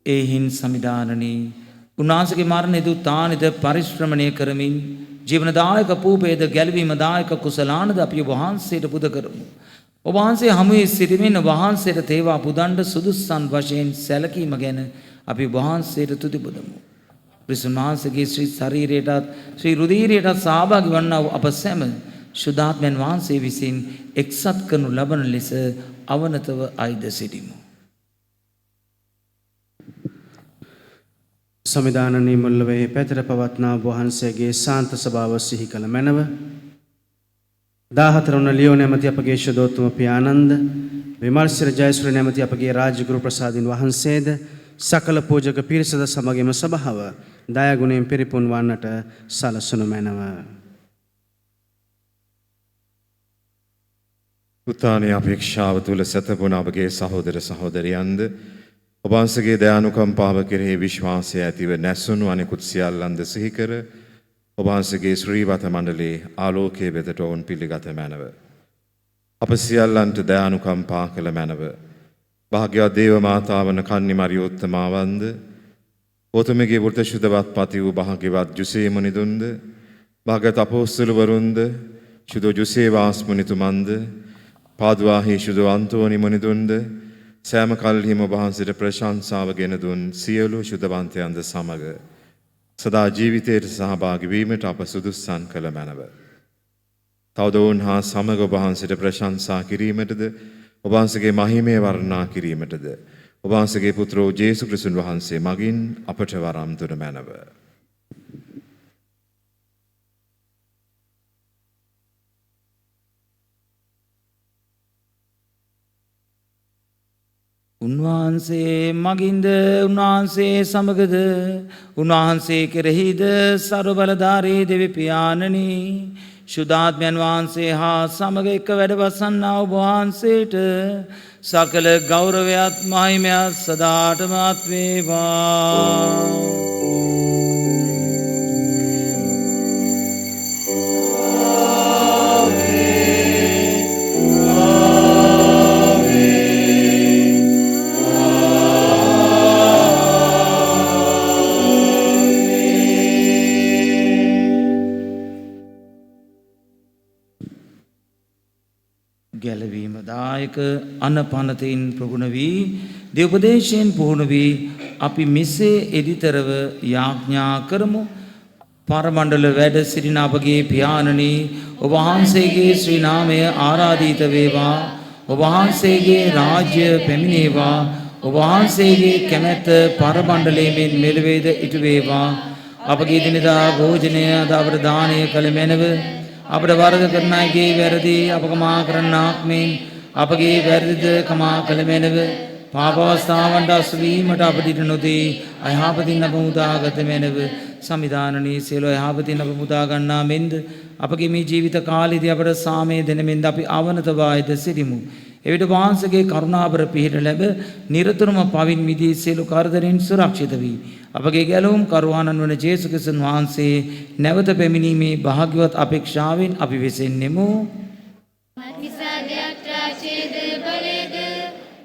Speaker 3: ඒහින් සමිධානනී උන්වහන්සේගේ මරණයද උත්ථානයද පරිශ්‍රමණය කරමින් ජීවනදායක පූපේද ගැලවීමදායක කුසලානද අපි වහන්සේට පුද කරමු. ඔබ වහන්සේ හමුවේ සිටමින් වහන්සේට තේවා පුදන්ඩ සුදුස්සන් වශයෙන් සැලකීම ගැන අපි වහන්සේට තුති පුදමු. ක්‍රිස්තුන් වහන්සේගේ ශ්‍රී ශරීරයටත් ශ්‍රී රුධීරයටත් සහභාගී වන්නා අප සැම ශුද්ධාත්මයන් වහන්සේ විසින් එක්සත් කරනු ලබන ලෙස අවනතව අයිද සිටිමු.
Speaker 9: සමිධානනී මුල්ලවේ පැතර පවත්නා වහන්සේගේ ශාන්ත ස්වභාව සිහි කළ මැනව 14 වන ලියෝ නැමැති අපගේ ශුද්ධෝත්තම පියානන්ද විමර්ශන ජයශ්‍රී නැමැති අපගේ රාජගුරු ප්‍රසාදින් වහන්සේද සකල පූජක පිරිසද සමගින්ම සභාව දයාගුණයෙන් පිරිපුන් වන්නට සලසනු මැනව.
Speaker 10: උත්ථානයේ අපේක්ෂාව තුල සතපුන අපගේ සහෝදර සහෝදරියන්ද ඔබ වහන්සේගේ දයානුකම්පාව කෙරෙහි විශ්වාසය ඇතිව නැසුණු අනෙකුත් සියල්ලන්ද සිහි කර ඔබ වහන්සේගේ ශ්‍රීවත මණ්ඩලයේ ආලෝකයේ වෙතට ඔවුන් පිළිගත මැනව. අප සියල්ලන්ට දයානුකම්පා කළ මැනව. භාග්‍යවත් දේව මාතාවන කන්නි මරියෝත්තමාවන්ද ඕතමගේ වෘත ශුද්ධවත් පති වූ භාග්‍යවත් ජුසේ මුනිදුන්ද භාග්‍යවත් අපොස්තලවරුන්ද ශුද්ධ ජුසේ වාස් මුනිතුමන්ද පාදුවාහි ශුද්ධ අන්තෝනි මුනිදුන්ද සෑම කල්හිම ඔබ වහන්සේට ප්‍රශංසාව ගෙන දුන් සියලු ශුද්ධවන්තයන්ද සමග සදා ජීවිතයට සහභාගී වීමට අප සුදුස්සන් කළ මැනව. තවද ඔවුන් හා සමග ඔබ වහන්සේට ප්‍රශංසා කිරීමටද ඔබ වහන්සේගේ මහිමය වර්ණනා කිරීමටද ඔබ වහන්සේගේ පුත්‍ර වූ ජේසුස් ක්‍රිස්තුන් වහන්සේ මගින් අපට වරම් දුන මැනව.
Speaker 3: උන්වහන්සේ මගින්ද උන්වහන්සේ සමගද උන්වහන්සේ කෙරෙහිද සර්ව බලධාරී දෙවි පියාණනි ශුද්ධාත්මයන් වහන්සේ හා සමග එක වැඩවසන්නා ඔබ වහන්සේට සකල ගෞරවයත් මහිමයත් සදාටමත් වේවා. ගැලවීම දායක අනපනතයින් ප්‍රගුණ වී දෙව්පදේශයෙන් පුහුණු වී අපි මෙසේ එදිතරව යාඥා කරමු. පරමණ්ඩල වැඩ සිටින අපගේ පියාණනි ඔබ වහන්සේගේ ශ්‍රී නාමය ආරාධිත වේවා. ඔබ වහන්සේගේ රාජ්‍ය පැමිණේවා. ඔබ වහන්සේගේ කැමැත්ත පරමණ්ඩලයෙන් මෙලෙවේද ඉටු වේවා. අපගේ දිනදා භෝජනය අද අපට දානය කළ මැනව අපට වරද කරන අයගේ වැරදි අප කමා කරන්නාක් මෙන් අපගේ වැරදිද කමා කළ මැනව පාප අවස්ථාවන්ට අසුවීමට අපට ඉඩ නොදී අයහපතින් අප මුදාගත මැනව සමිධානනී සියලු අයහපතින් අප මුදා ගන්නා මෙන්ද අපගේ මේ ජීවිත කාලයේදී අපට සාමය දෙන මෙන්ද අපි අවනතවායද සිටිමු. එවිට වහන්සේගේ කරුණාබර පිහිට ලැබ නිරතුරුම පවින් මිදී සියලු කරදරින් සුරක්ෂිත වී අපගේ ගැලවුම් කරුවාණන් වන ජේසුස් ක්‍රිස්තුන් වහන්සේ නැවත පැමිණීමේ භාග්‍යවත් අපේක්ෂාවෙන් අපි වෙසෙන්නෙමු.
Speaker 8: මත්නිසාදයක් රාජ්‍යද බලයද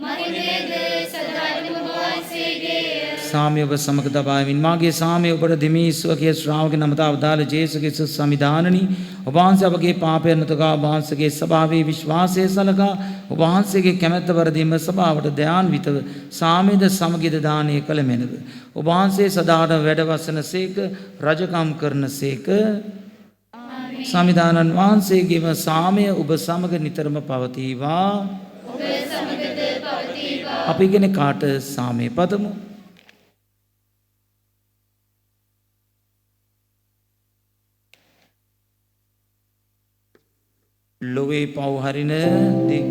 Speaker 8: මහිමයද සදාටම වහන්සේගේ.
Speaker 3: සාමය ඔබ සමග තබාමින් මාගේ සාමය ඔබට දෙමි ස්වකීය ශ්‍රාවකෙන නමත අවදාළ ජේසුස් ක්‍රිස්තුස් සමිධානනි ඔබ වහන්සේ අපගේ පාපයන් නතකා ඔබ වහන්සේගේ ස්වභාවයේ විශ්වාසය සලකා ඔබ වහන්සේගේ කැමැත්ත වරදීම සභාවට දයාන්විතව සාමයද සමගියද දානය කළ මැනව ඔබ වහන්සේ සදාට වැඩවසන සේක රජකම් කරන සේක. සමිධානන් වහන්සේගේම සාමය ඔබ සමග නිතරම පවතිවා. අපි ඉගෙන කාට සාමය පතමු. ලොවේ පව් හරින දේ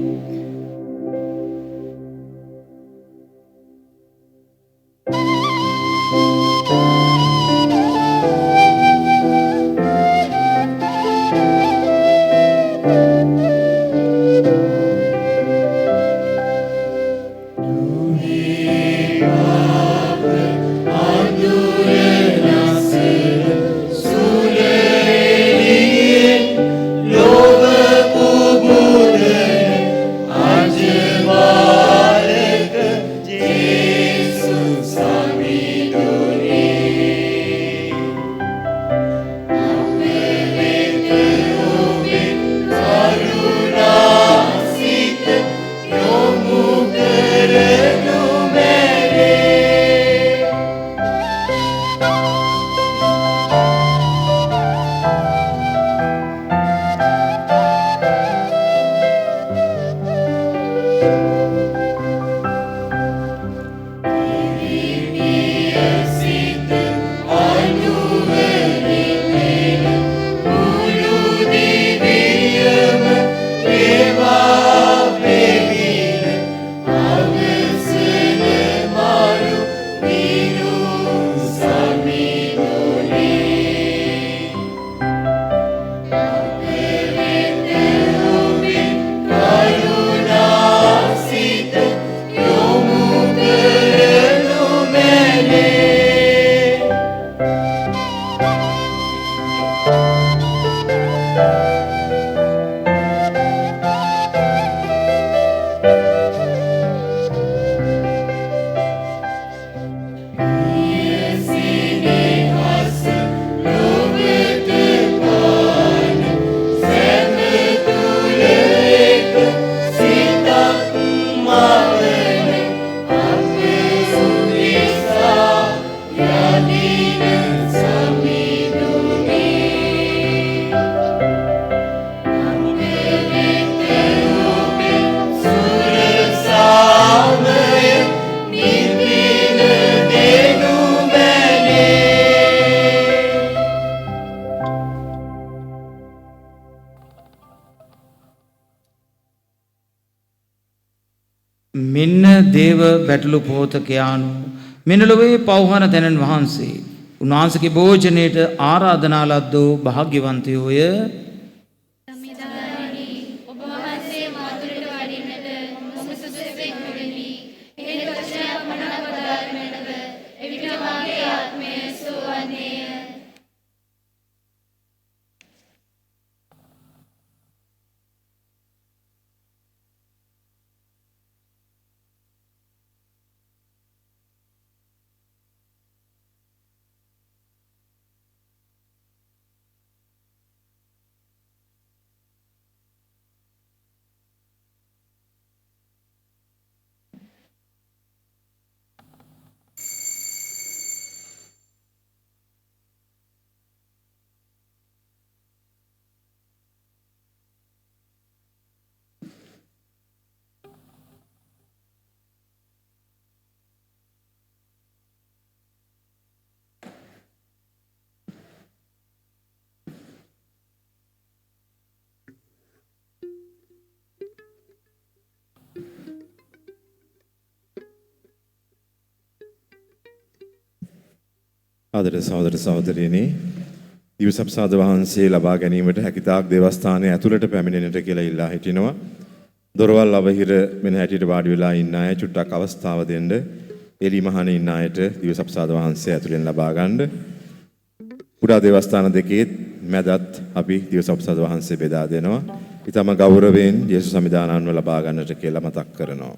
Speaker 3: මෙන්න දේව බැටළු පෝතකයානු මෙන්න ලොවේ පවහන තැනන් වහන්සේ උන්වහන්සේගේ භෝජනයට ආරාධනා ලද්දෝ භාග්‍යවන්තයෝය.
Speaker 10: ආදර සහෝදර සහෝදරියනි දිවසප්සාද වහන්සේ ලබා ගැනීමට හැකිතාක් දේවස්ථානයේ ඇතුළට පැමිණෙන්නට කියලා ඉල්ලා හිටිනවා. දොරවල් අවහිර වෙන හැටියට වාඩි වෙලා ඉන්න අය චුට්ටක් අවස්ථාව දෙන්න. එලි මහනේ ඉන්න අයට දිවසප්සාද වහන්සේ ඇතුළෙන් ලබා ගන්න. කුඩා දේවස්ථාන දෙකේ මැදත් අපි දිවසප්සාද වහන්සේ බෙදා දෙනවා. ඊටම ගෞරවයෙන් යේසුස් සමිදානන්ව ලබා ගන්නට කියලා මතක් කරනවා.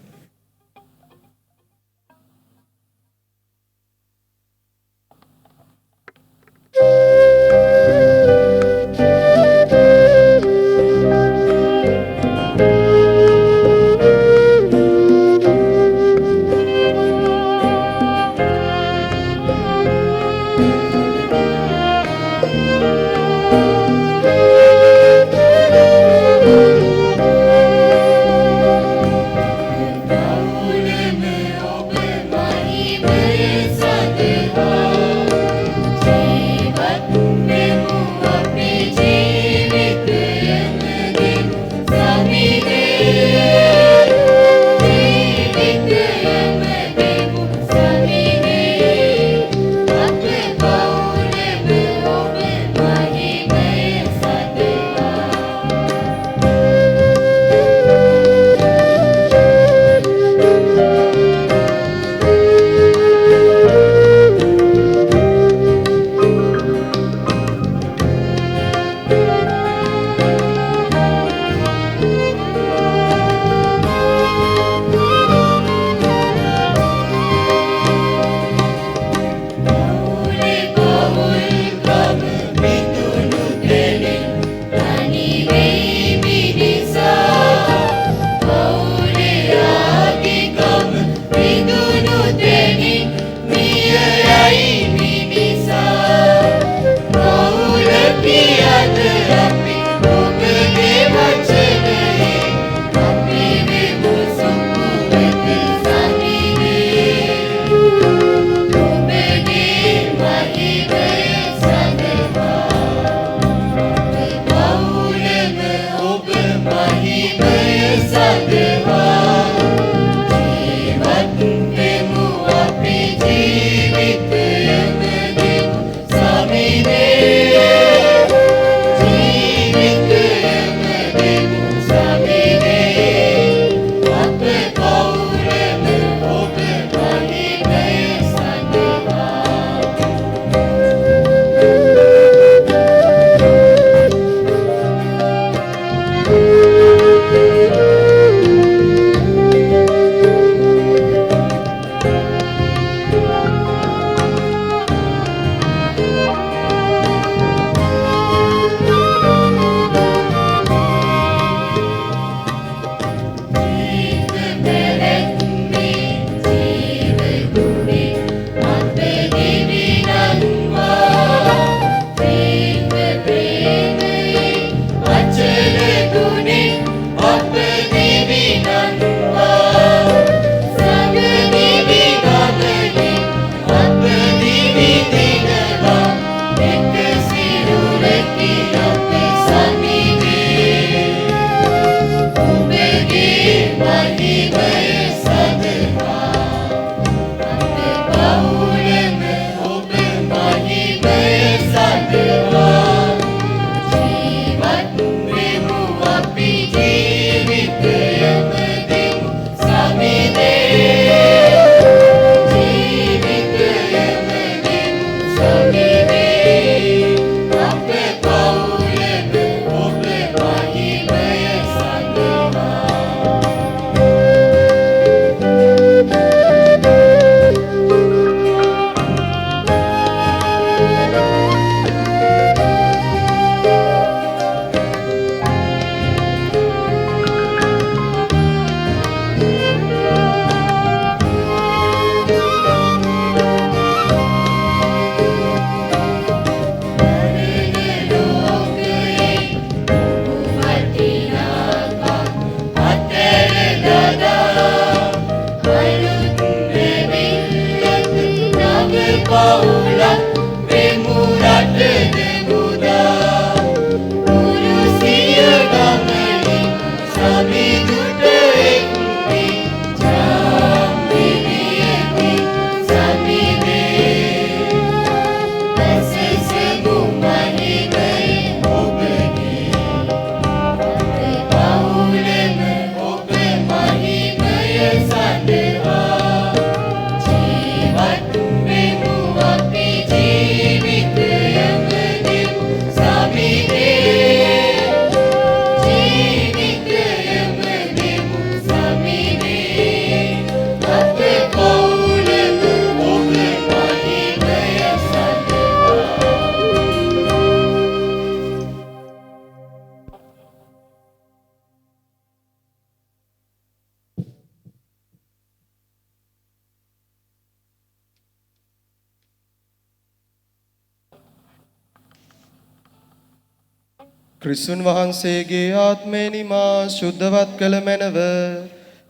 Speaker 1: ක්‍රිස්තුන් වහන්සේගේ ආත්මය නිමා ශුද්ධවත් කළ මැනව.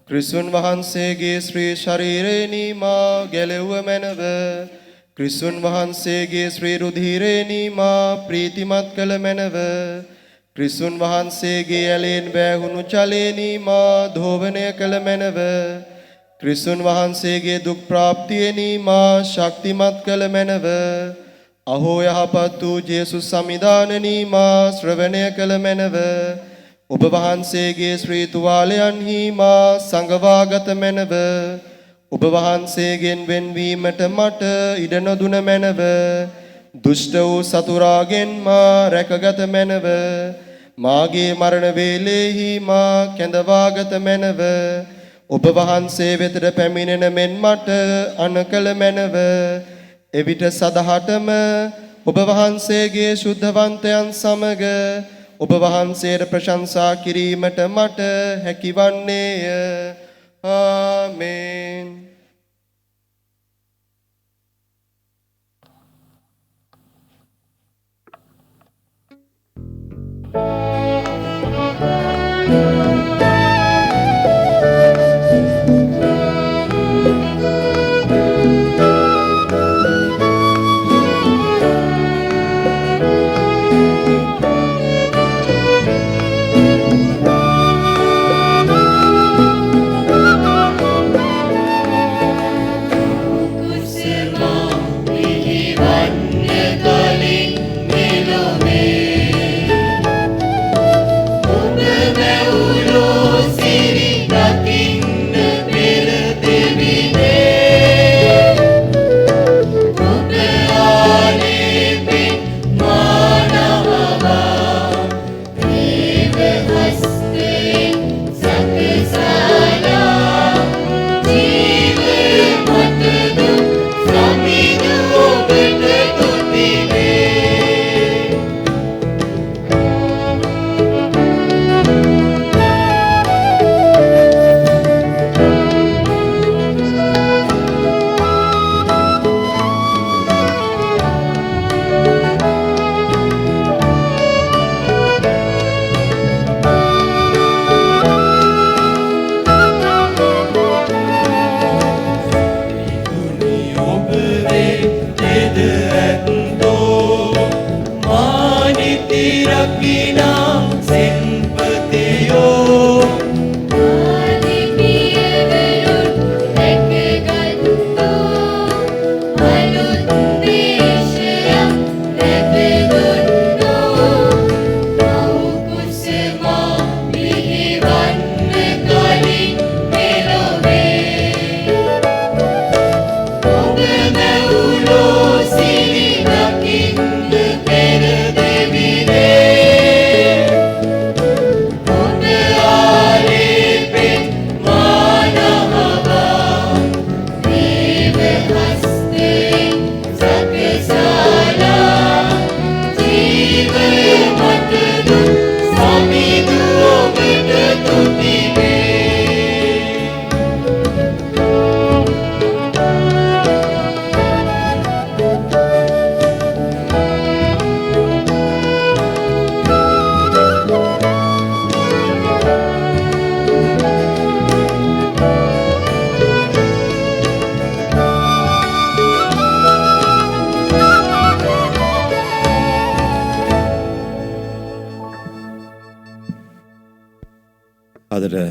Speaker 1: ක්‍රිස්තුන් වහන්සේගේ ශ්‍රී ශරීරය නිමා ගැලෙව්ව මැනව. ක්‍රිස්තුන් වහන්සේගේ ශ්‍රී රුධිරය නිමා ප්‍රීතිමත් කළ මැනව. ක්‍රිස්තුන් වහන්සේගේ ඇලෙන් බෑහුණු ජලය නිමා ධෝවනය කළ මැනව. ක්‍රිස්තුන් වහන්සේගේ දුක් ප්‍රාප්තිය නිමා ශක්තිමත් කළ මැනව. අහෝ යහපත් වූ ජේසුස් සමිදාන නිමා ශ්‍රවණය කළ මැනව. ඔබ වහන්සේගේ ශ්‍රී තුවාලයන්හි මා සංගවාගත මැනව. ඔබ වහන්සේගෙන් වෙන්වීමට මට ඉඩ නොදුන මැනව. දුෂ්ට වූ සතුරාගෙන් මා රැකගත මැනව. මාගේ මරණ වේලෙහි මා කැඳවාගත මැනව. ඔබ වහන්සේ වෙතට පැමිණෙන මෙන් මට අනකල මැනව. එවිට සදහටම ඔබ වහන්සේගේ ශුද්ධවන්තයන් සමග ඔබ වහන්සේට ප්‍රශංසා කිරීමට මට හැකිවන්නේය. ආමේන්.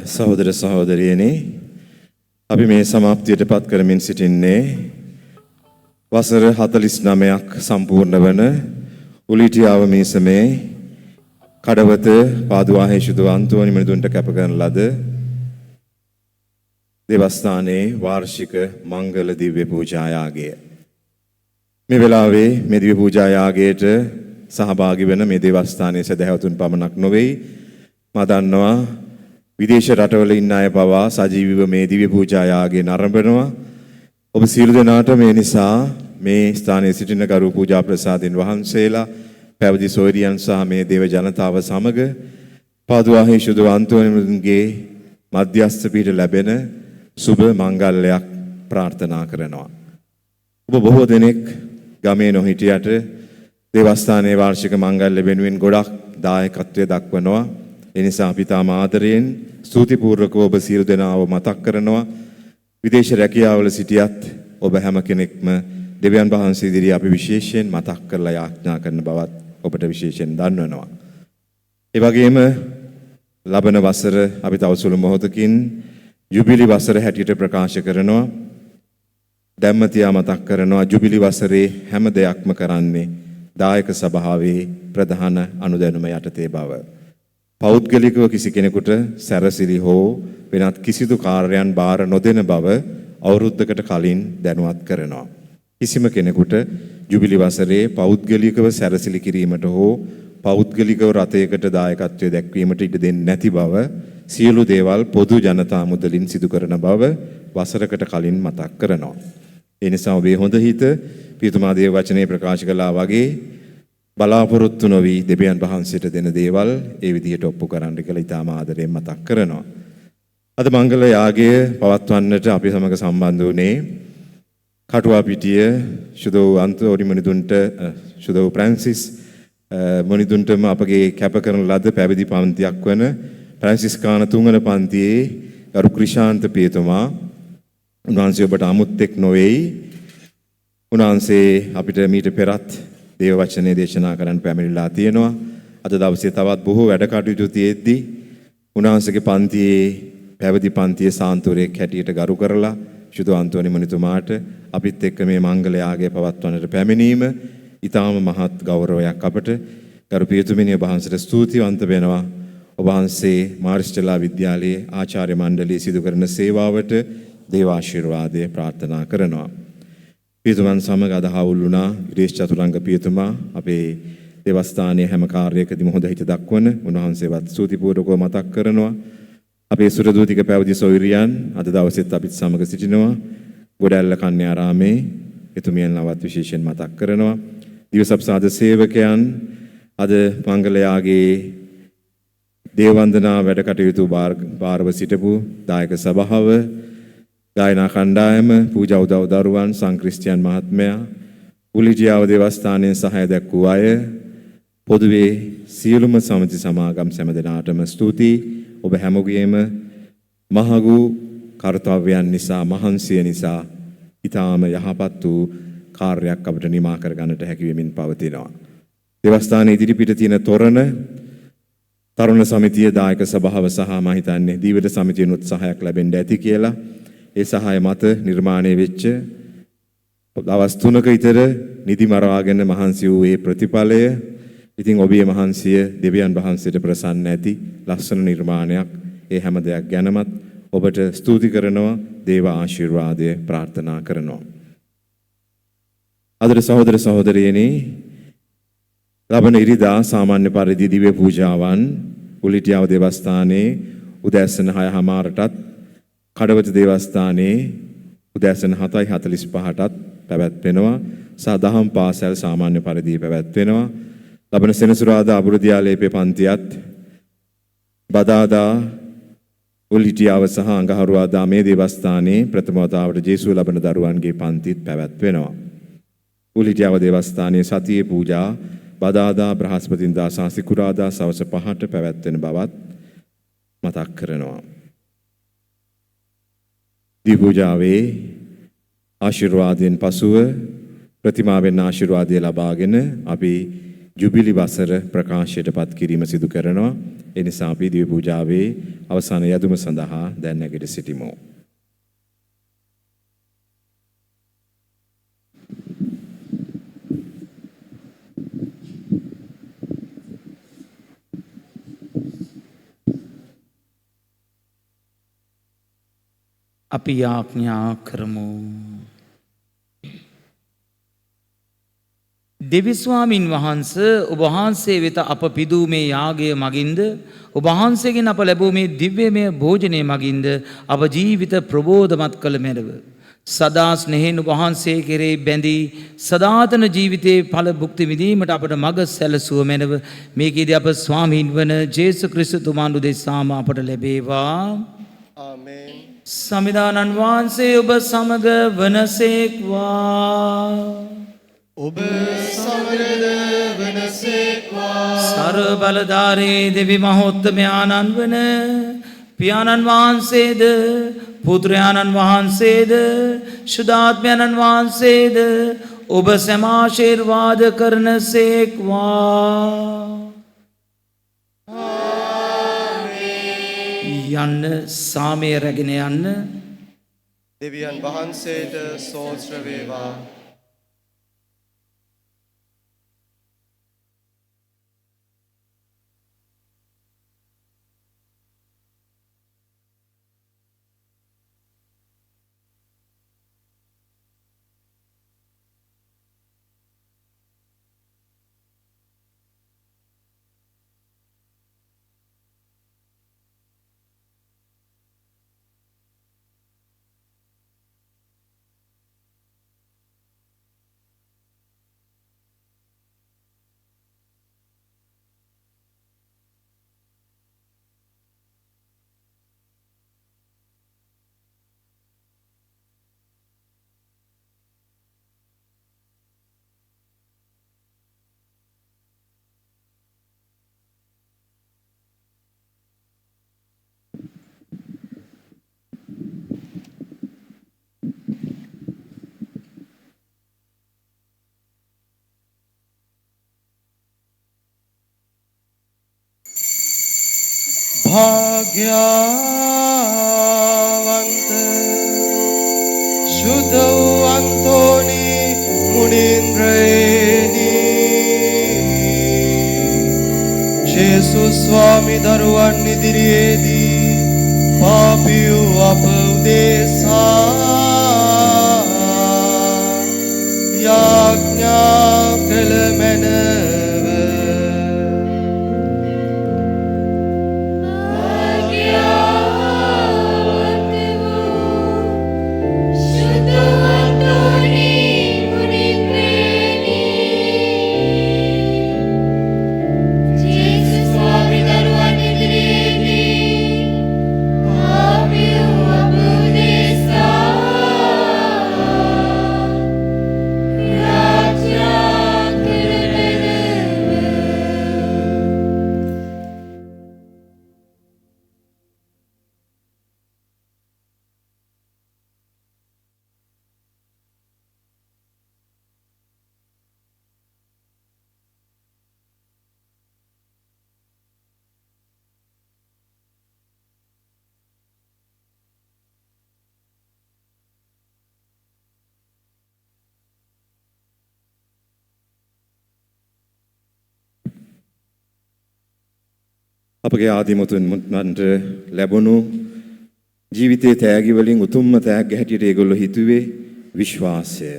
Speaker 10: සහෝදර සහෝදරියනි, අපි මේ සමාප්තියට පත් කරමින් සිටින්නේ වසර 49ක් සම්පූර්ණ වන උලිටියාව මීසමේ කඩවත පාදුවාහේ ශුද්ධ අන්තෝනි මිනිඳුන්ට කැප කරන ලද දේවස්ථානයේ වාර්ෂික මංගල දිව්‍ය පූජා යාගය. මේ වෙලාවේ මේ දිව්‍ය පූජා යාගයට සහභාගී වෙන මේ දේවස්ථානයේ සදහැවතුන් පමණක් නොවේ, මා දන්නවා විදේශ රටවල ඉන්න අය පවා සජීවීව මේ දිව්‍ය පූජා යාගය නරඹනවා. ඔබ සියලු දෙනාට මේ නිසා මේ ස්ථානයේ සිටින ගරු පූජා ප්‍රසාදින් වහන්සේලා, පැවිදි සොයරියන් සහ මේ දේව ජනතාව සමග පාදුවාහේ ශුද්ධ අන්තෝනිගේ මධ්‍යස්ථ පීඨ ලැබෙන සුබ මංගල්‍යයක් ප්‍රාර්ථනා කරනවා. ඔබ බොහෝ දෙනෙක් ගමේ නොහිටියට දේවස්ථානයේ වාර්ෂික මංගල්‍ය වෙනුවෙන් ගොඩක් දායකත්වය දක්වනවා. ඒ නිසා අපි තාම ආදරයෙන් ස්තුතිපූර්වකව ඔබ සියලු දෙනාව මතක් කරනවා. විදේශ රැකියාවල සිටියත් ඔබ හැම කෙනෙක්ම දෙවියන් වහන්සේ ඉදිරියේ අපි විශේෂයෙන් මතක් කරලා යාඥා කරන බවත් ඔබට විශේෂයෙන් දන්වනවා. ඒ වගේම ලබන වසර අපි තව සුළු මොහොතකින් ජුබිලි වසර හැටියට ප්‍රකාශ කරනවා. දැම්මතියා මතක් කරනවා ජුබිලි වසරේ හැම දෙයක්ම කරන්නේ දායක සභාවේ ප්‍රධාන අනුදැනුම යටතේ බව. පෞද්ගලිකව කිසි කෙනෙකුට සැරසිලි හෝ වෙනත් කිසිදු කාර්යයන් බාර නොදෙන බව අවුරුද්දකට කලින් දැනුවත් කරනවා. කිසිම කෙනෙකුට ජුබිලි වසරේ පෞද්ගලිකව සැරසිලි කිරීමට හෝ පෞද්ගලිකව රථයකට දායකත්වය දැක්වීමට ඉඩ දෙන්නේ නැති බව සියලු දේවල් පොදු ජනතා මුදලින් සිදු කරන බව වසරකට කලින් මතක් කරනවා. ඒ නිසා ඔබේ හොඳ හිත පියතුමා දේව වචනේ ප්‍රකාශ කළා වගේ බලාපොරොත්තු නොවි දෙවියන් වහන්සේට දෙන දේවල් ඒ විදිහට ඔප්පු කරන්න කියලා ඊටම ආදරයෙන් මතක් කරනවා. අද මංගල යාගය පවත්වන්නට අපි සමග සම්බන්ධ වුණේ කටුවාපිටිය ශුදෝ අන්තෝනි මුනිදුන්ට ශුදෝ ප්‍රැන්සිස් මුනිදුන්ටම අපගේ කැප කරන ලද පැවිදි පන්තියක් වන ප්‍රැන්සිස්කාන තුන්වන පන්තියේ ගරු ක්‍රිෂාන්ත පියතුමා උන්වහන්සේ ඔබට අමුත්තෙක් නොවේයි. උන්වහන්සේ අපිට මීට පෙරත් දේව වචනේ දේශනා කරන්න පැමිණිලා තියෙනවා. අද දවසේ තවත් බොහෝ වැඩ කටයුතු තියෙද්දී උන්වහන්සේගේ පන්තියේ පැවිදි පන්තියේ සාන්තුවරයෙක් හැටියට ගරු කරලා ශුදෝ අන්තෝනි මුනිතුමාට අපිත් එක්ක මේ මංගල යාගය පවත්වන්නට පැමිණීම ඊටාම මහත් ගෞරවයක් අපට. ගරු පියතුමිනි ඔබ වහන්සේට ස්තුතිවන්ත වෙනවා. ඔබ වහන්සේ මාරිස්ටලා විද්‍යාලයේ ආචාර්ය මණ්ඩලයේ සිදු කරන සේවාවට දේව ආශිර්වාදය ප්‍රාර්ථනා කරනවා. පියතුමන් සමග අදහවුල් වුණා ඉරේෂ් චතුරංග පියතුමා අපේ දේවස්ථානයේ හැම කාර්යයකදීම හොඳ හිත දක්වන උන්වහන්සේවත් ස්තුතිපූර්වකව මතක් කරනවා. අපේ සුරදූතික පැවිදි සොයුරියන් අද දවසෙත් අපිත් සමග සිටිනවා. ගොඩැල්ල කන්‍යාරාමේ එතුමියන්ලවත් විශේෂයෙන් මතක් කරනවා. දිවසප්සාද සේවකයන් අද මංගල යාගයේ දේවවන්දනා වැඩ කටයුතු භාරව සිටපු දායක සභාව ගායනා කණ්ඩායම පූජා උදව් දරුවන් සංක්‍රිස්තියන් මහත්මයා උලිටියාව දේවස්ථානයේ සහාය දැක්වූ අය පොදුවේ සියලුම සමිති සමාගම් සෑම දෙනාටම ස්තුතියි. ඔබ හැමෝගෙම මහඟු කර්තව්‍යයන් නිසා මහන්සිය නිසා ඊටාම යහපත් වූ කාර්යයක් අපට නිමා කර ගන්නට හැකි වෙමින් පවතිනවා. දේවස්ථානයේ ඉදිරිපිට තියෙන තොරණ තරුණ සමිතිය දායක සභාව සහ මම හිතන්නේ දීවැඩ සමිතියන උත්සාහයක් ලැබෙන්න ඇති කියලා. ඒ සහාය මත නිර්මාණය වෙච්ච දවස් 3ක විතර නිදි මරවාගෙන මහන්සි වූ ඒ ප්‍රතිඵලය ඉතින් ඔබේ මහන්සිය දෙවියන් වහන්සේට ප්‍රසන්න ඇති ලස්සන නිර්මාණයක්. ඒ හැම දෙයක් ගැනමත් ඔබට ස්තුති කරනවා දේව ආශිර්වාදය ප්‍රාර්ථනා කරනවා. අද සහෝදර සහෝදරියනි ලබන ඉරිදා සාමාන්‍ය පරිදි දිව්‍ය පූජාවන් උලිටියාව දේවස්ථානයේ උදෑසන 6:00ටත් කඩවත දේවස්ථානයේ උදෑසන 7:45ටත් පැවැත්වෙනවා. සදහම් පාසල් සාමාන්‍ය පරිදි පැවැත්වෙනවා. ලබන සෙනසුරාදා අබුරුදියාලේපේ පන්තියත් බදාදා උලිටියාව සහ අඟහරුවාදා මේ දේවස්ථානයේ ප්‍රථම වතාවට ජේසුව ලබන දරුවන්ගේ පන්තිත් පැවැත්වෙනවා. උලිටියාව දේවස්ථානයේ සතියේ පූජා බදාදා බ්‍රහස්පතින්දා සහ සිකුරාදා සවස 5ට පැවැත්වෙන බවත් මතක් කරනවා. දී පූජාවේ ආශිර්වාදයෙන් පසුව ප්‍රතිමාවෙන් ආශිර්වාදය ලබාගෙන අපි ජුබිලි වසර ප්‍රකාශයට පත් කිරීම සිදු කරනවා. ඒ නිසා අපි දී පූජාවේ අවසාන යදුම සඳහා දැන් නැගිට සිටිමු.
Speaker 3: අපි යාඥා කරමු. දෙවිස්වාමින් වහන්ස ඔබ වහන්සේ වෙත අප පිදූ මේ යාගය මගින්ද ඔබ වහන්සේගෙන් අප ලැබූ මේ දිව්‍යමය භෝජනය මගින්ද අප ජීවිත ප්‍රබෝධමත් කළ මැනව. සදා ස්නේහයෙන් ඔබ වහන්සේ කෙරෙහි බැඳී සදාතන ජීවිතයේ ඵල භුක්ති විඳීමට අපට මඟ සැලසුව මැනව. මේකෙදී අප ස්වාමීන් වන ජේසුස් ක්‍රිස්තුතුමන් උදෙසාම අපට ලැබේවා.
Speaker 1: ආමේන්.
Speaker 3: සමිදානන් වහන්සේ ඔබ සමග වනසේක්වා.
Speaker 1: ඔබ සමගද වනසේක්
Speaker 3: සර්ව බලධාරී දෙවි මහෝත්තමයාණන් වන පියාණන් වහන්සේද පුත්‍රයාණන් වහන්සේද ශුද්ධාත්මයන්න් වහන්සේද ඔබ සැම ආශිර්වාද කරන සේක්වා. යන්න සාමය රැගෙන යන්න.
Speaker 1: දෙවියන් වහන්සේට සෝත්‍ර වේවා. භාග්‍යවන්ත සුද්ධ වූ අන්තෝනි මුනින්ද්‍රයනි ජේසුස් ස්වාමි දරුවන් ඉදිරියේදී පාපී වූ අප උදෙසා යාඥා කළ මැනව.
Speaker 10: අපගේ ආදිමුතුන්වන්ට ලැබුණු ජීවිතයේ තෑගි වලින් උතුම්ම තෑග්ග හැටියට ඒගොල්ලෝ හිතුවේ විශ්වාසය.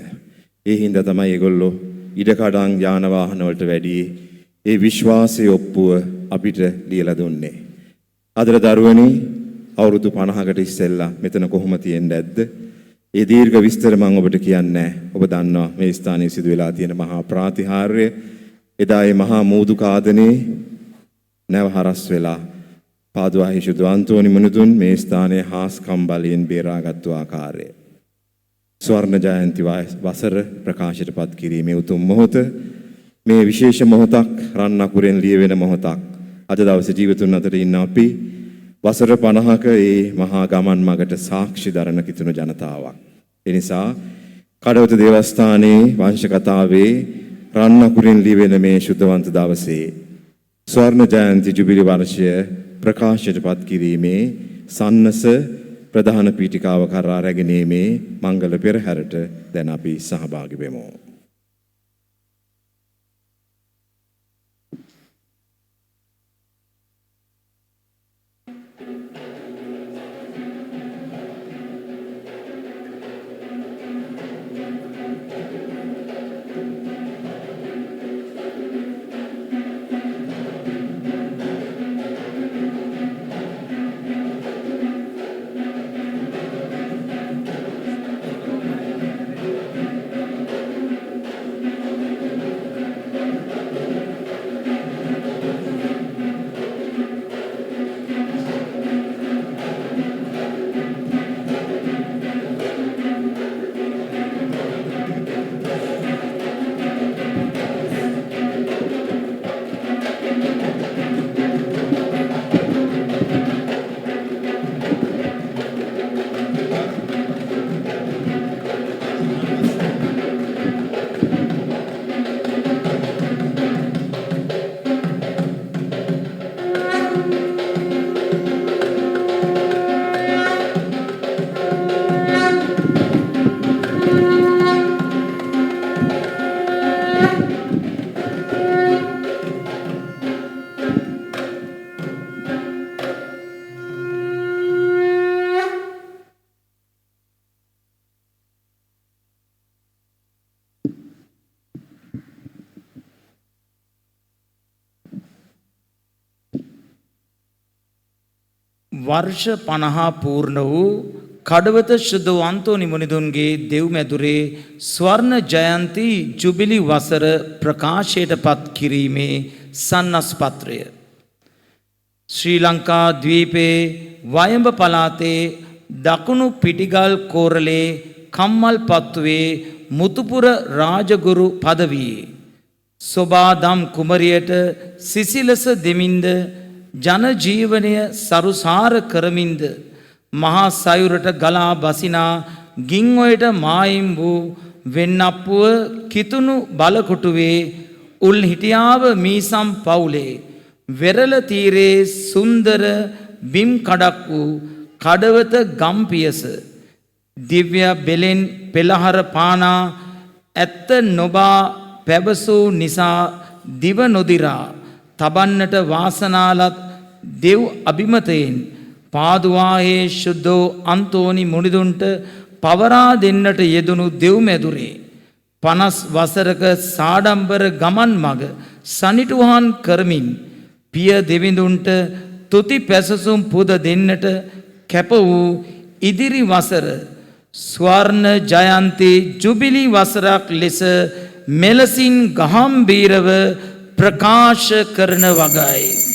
Speaker 10: ඒ හින්දා තමයි ඒගොල්ලෝ ඉඩකඩම් යාන වාහන වලට වැඩි ඒ විශ්වාසයේ ඔප්පුව අපිට ලියලා දුන්නේ. අදර දරුවනි අවුරුදු 50කට ඉස්සෙල්ලා මෙතන කොහොම තියෙන්නේ නැද්ද? ඒ දීර්ඝ විස්තර මම ඔබට කියන්නේ. ඔබ දන්නවා මේ ස්ථානයේ සිදු වෙලා තියෙන මහා ප්‍රාතිහාර්ය. එදා ඒ මහා මූදු කාදනේ නැව හරස් වෙලා පාදුවාහි ශුද්ධ අන්තෝනි මුනිදුන් මේ ස්ථානයේ හාස්කම් බලයෙන් බේරාගත්තු ආකාරය. ස්වර්ණ ජයන්ති වසර ප්‍රකාශයට පත් කිරීමේ උතුම් මොහොත, මේ විශේෂ මොහොතක් රන් අකුරෙන් ලියවෙන මොහොතක්. අද දවසේ ජීවිතුන් අතර ඉන්න අපි වසර 50ක ඒ මහා ගමන් මගට සාක්ෂි දරන කිතුණු ජනතාවක්. ඒ නිසා කඩවත දේවස්ථානයේ වංශ කතාවේ රන් අකුරෙන් ලියවෙන මේ ශුද්ධවන්ත දවසේ ස්වර්ණ ජයන්ති ජුබිලි වර්ෂය ප්‍රකාශයට පත් කිරීමේ සන්නස ප්‍රධාන පීඨිකාව කරා රැගෙනීමේ මංගල පෙරහැරට දැන් අපි සහභාගී වෙමු.
Speaker 3: වර්ෂ 50 පූර්ණ වූ කඩවත ශුද්ධ අන්තෝනි මුනිදුන්ගේ දෙව්මැදුරේ ස්වර්ණ ජයන්ති ජුබිලි වසර ප්‍රකාශයට පත් කිරීමේ සන්නස්පත්‍රය ශ්‍රී ලංකා ද්වීපයේ වයඹ පළාතේ දකුණු පිටිගල් කෝරළේ කම්මල්පත්තුවේ මුතුපුර රාජගුරු පදවියේ සොබාදම් කුමරියට සිසිලස දෙමින්ද ජනජීවනය සරුසාර කරමින්ද මහා සයුරට ගලා බසිනා ගින්ඔයට මායිම් වූ වෙන්නප්පුව කිතුණු බලකොටුවේ උල් හිටියාව මීසම් පවුලේ වෙරළ තීරේ සුන්දර බිම් කඩක් වූ කඩවත ගම්පියස දිව්‍ය බෙලෙන් පෙළහර පානා ඇත්ත නොබා පැවසූ නිසා දිව නොදිරා තබන්නට වාසනාලත් දෙව් අභිමතයෙන් පාදුවාහේ ශුද්ධෝ අන්තෝනි මුනිදුන්ට පවරා දෙන්නට යෙදුණු දෙව්මැදුරේ 50 වසරක සාඩම්බර ගමන් මග සනිටුහන් කරමින් පිය දෙවිඳුන්ට තුති පැසසුම් පුද දෙන්නට කැප වූ ඉදිරි වසර ස්වර්ණ ජයන්ති ජුබිලි වසරක් ලෙස මෙලසින් ගහම්බීරව ප්‍රකාශ කරන වගයි.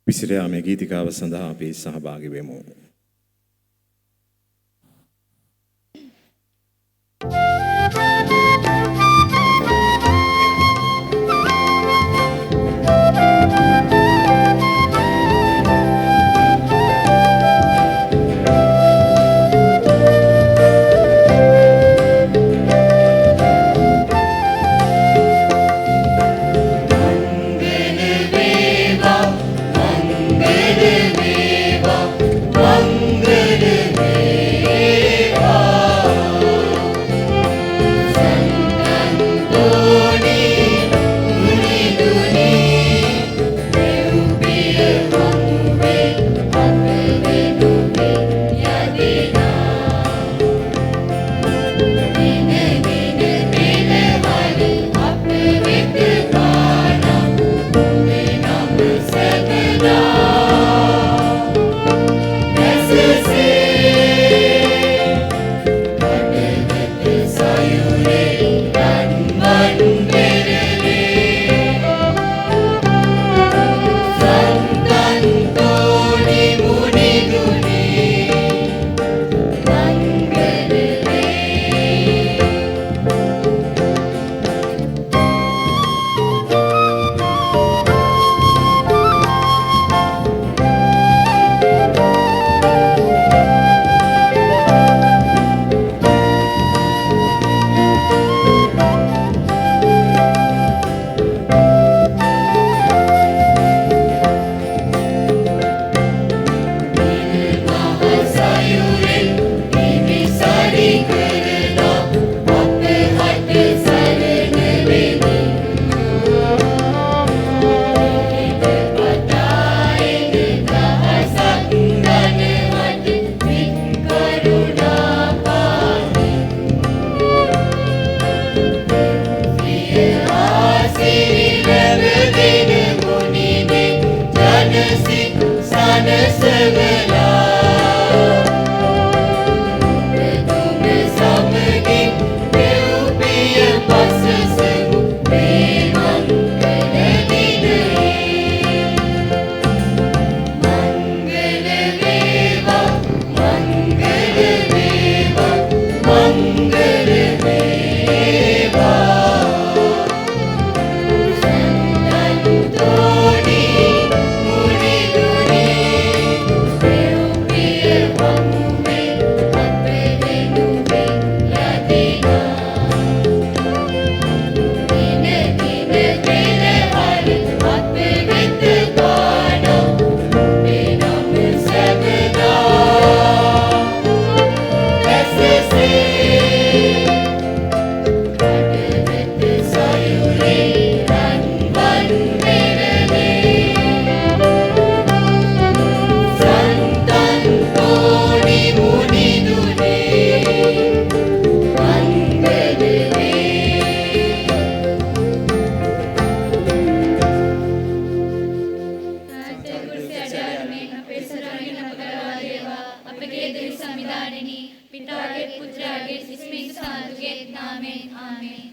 Speaker 10: විසිරයාමේ ගීතිකාව සඳහා අපි සහභාගී වෙමු.
Speaker 8: Mangala පුත්‍රයාගේ ස්මිත සාන්තුගේ නාමයෙන් ආමේන්